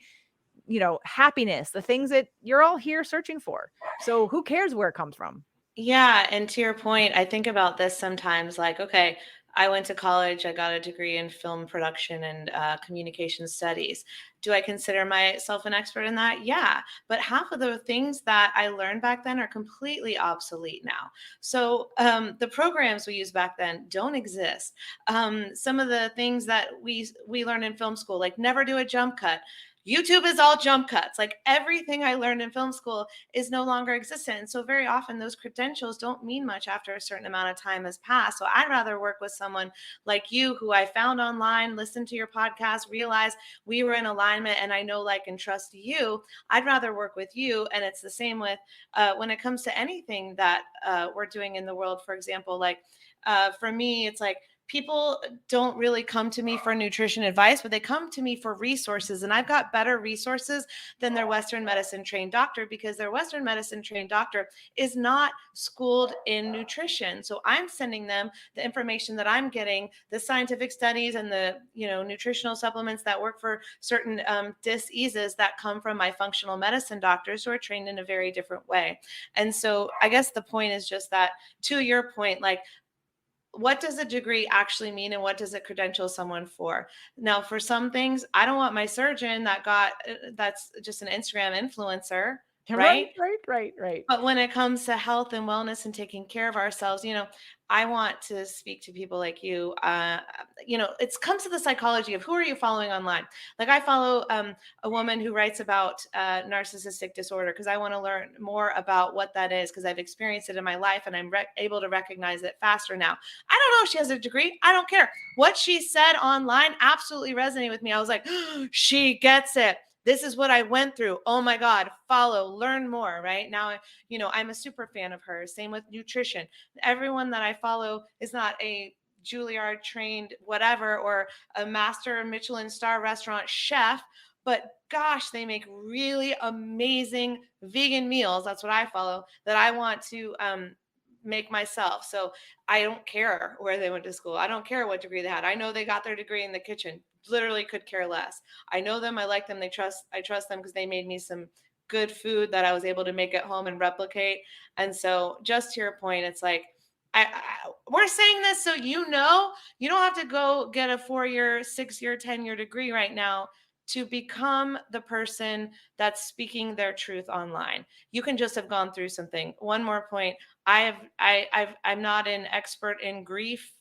happiness, the things that you're all here searching for. So who cares where it comes from? Yeah, and to your point, I think about this sometimes like, okay, I went to college, I got a degree in film production and communication studies. Do I consider myself an expert in that? Yeah, but half of the things that I learned back then are completely obsolete now. So the programs we used back then don't exist. Some of the things that we learned in film school, like never do a jump cut. YouTube is all jump cuts. Like everything I learned in film school is no longer existent. And so very often those credentials don't mean much after a certain amount of time has passed. So I'd rather work with someone like you who I found online, listened to your podcast, realized we were in alignment and I know, like, and trust you. I'd rather work with you. And it's the same with when it comes to anything that we're doing in the world. For example, like for me, it's like, people don't really come to me for nutrition advice, but they come to me for resources. And I've got better resources than their Western medicine trained doctor because their Western medicine trained doctor is not schooled in nutrition. So I'm sending them the information that I'm getting, the scientific studies and the nutritional supplements that work for certain diseases that come from my functional medicine doctors who are trained in a very different way. And so I guess the point is just that, to your point, like, what does a degree actually mean and what does it credential someone for? Now, for some things, I don't want my surgeon that's just an Instagram influencer, Right, right? right, right, right. But when it comes to health and wellness and taking care of ourselves, I want to speak to people like you. It comes to the psychology of who are you following online? Like I follow a woman who writes about narcissistic disorder because I want to learn more about what that is because I've experienced it in my life and I'm able to recognize it faster now. I don't know if she has a degree. I don't care. What she said online absolutely resonated with me. I was like, she gets it. This is what I went through. Oh my God, follow, learn more, right? Now, I'm a super fan of hers. Same with nutrition. Everyone that I follow is not a Juilliard trained whatever or a master Michelin star restaurant chef, but gosh, they make really amazing vegan meals. That's what I follow that I want to make myself. So I don't care where they went to school. I don't care what degree they had. I know they got their degree in the kitchen. Literally could care less. I know them. I like them. I trust them because they made me some good food that I was able to make at home and replicate. And so just to your point, it's like, we're saying this so you don't have to go get a 4-year, 6-year, 10-year degree right now to become the person that's speaking their truth online. You can just have gone through something. One more point. I'm not an expert in grief,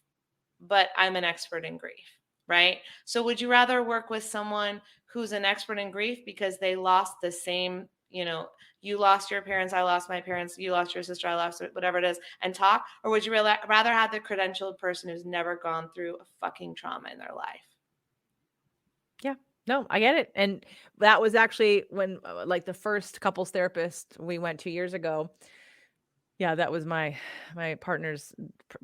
but I'm an expert in grief, right? So would you rather work with someone who's an expert in grief because they lost the same, you lost your parents, I lost my parents, you lost your sister, I lost whatever it is, and talk? Or would you rather have the credentialed person who's never gone through a fucking trauma in their life? Yeah. No, I get it. And that was actually when, like, the first couples therapist we went 2 years ago. Yeah, that was my partner's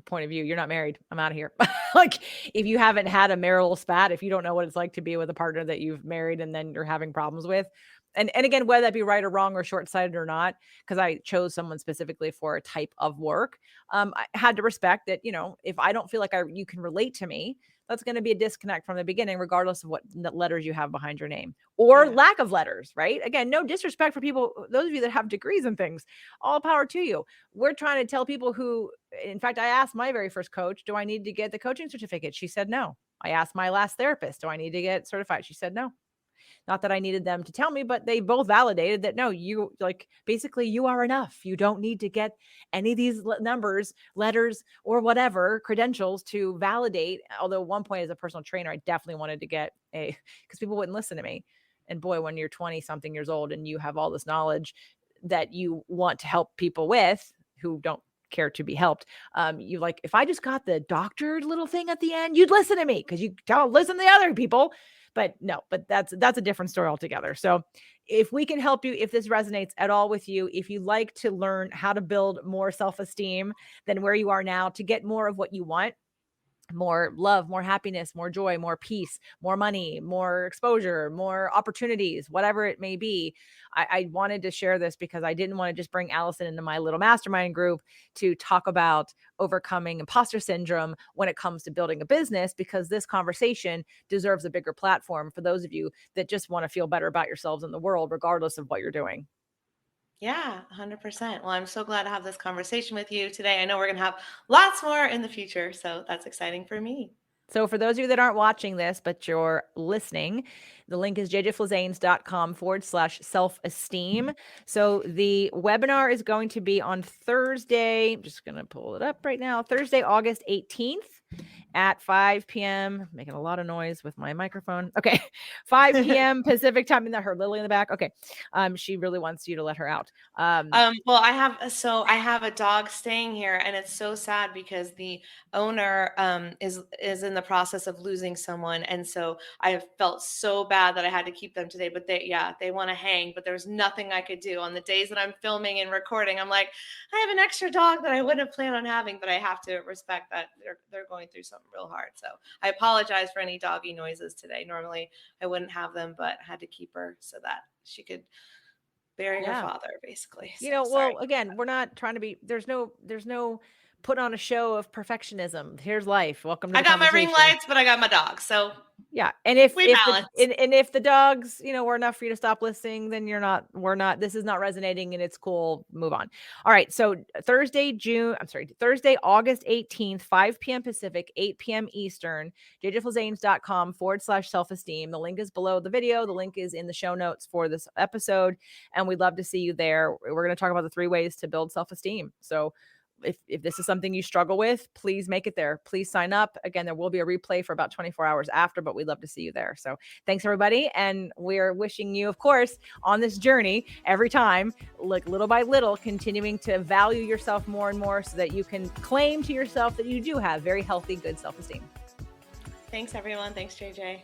point of view. You're not married. I'm out of here. Like, if you haven't had a marital spat, if you don't know what it's like to be with a partner that you've married and then you're having problems with, and again, whether that be right or wrong or short-sighted or not, because I chose someone specifically for a type of work, I had to respect that, if I don't feel like you can relate to me, that's going to be a disconnect from the beginning, regardless of what letters you have behind your name or Yeah. lack of letters, right? Again, no disrespect for people, those of you that have degrees and things, all power to you. We're trying to tell people who, in fact, I asked my very first coach, do I need to get the coaching certificate? She said no. I asked my last therapist, do I need to get certified? She said no. Not that I needed them to tell me, but they both validated that no, you like basically you are enough. You don't need to get any of these numbers, letters, or whatever credentials to validate. Although at one point as a personal trainer, I definitely wanted to get a, because people wouldn't listen to me. And boy, when you're 20 something years old and you have all this knowledge that you want to help people with who don't care to be helped, you like, if I just got the doctored little thing at the end, you'd listen to me because you listen to the other people. But no, but that's a different story altogether. So if we can help you, if this resonates at all with you, if you like to learn how to build more self-esteem than where you are now to get more of what you want, more love, more happiness, more joy, more peace, more money, more exposure, more opportunities, whatever it may be. I wanted to share this because I didn't want to just bring Allison into my little mastermind group to talk about overcoming imposter syndrome when it comes to building a business, because this conversation deserves a bigger platform for those of you that just want to feel better about yourselves in the world, regardless of what you're doing. Yeah, 100%. Well, I'm so glad to have this conversation with you today. I know we're going to have lots more in the future, so that's exciting for me. So for those of you that aren't watching this, but you're listening, the link is jjflizanes.com/self-esteem. So the webinar is going to be on Thursday. I'm just going to pull it up right now. Thursday, August 18th at 5 p.m. Making a lot of noise with my microphone. Okay. 5 p.m. Pacific time. Isn't that her Lily in the back? Okay. She really wants you to let her out. Well, I have a dog staying here, and it's so sad because the owner is in the process of losing someone, and so I felt so bad that I had to keep them today. But they want to hang, but there was nothing I could do on the days that I'm filming and recording. I'm like, I have an extra dog that I wouldn't have planned on having, but I have to respect that they're going through something real hard. So I apologize for any doggy noises today. Normally I wouldn't have them, but I had to keep her so that she could bury her father, basically. You know, well, again, we're not trying to be, there's no put on a show of perfectionism. Here's life. Welcome to the I got my ring conversation. lights, but I got my dog. So yeah. And if we balance. If the dogs, were enough for you to stop listening, then this is not resonating and it's cool. Move on. All right. So Thursday, August 18th, 5 p.m. Pacific, 8 p.m. Eastern, jjflizanes.com/self-esteem. The link is below the video. The link is in the show notes for this episode. And we'd love to see you there. We're going to talk about the 3 ways to build self-esteem. So if this is something you struggle with, please make it there. Please sign up. Again, there will be a replay for about 24 hours after, but we'd love to see you there. So thanks, everybody. And we're wishing you, of course, on this journey every time, like little by little, continuing to value yourself more and more so that you can claim to yourself that you do have very healthy, good self-esteem. Thanks, everyone. Thanks, JJ.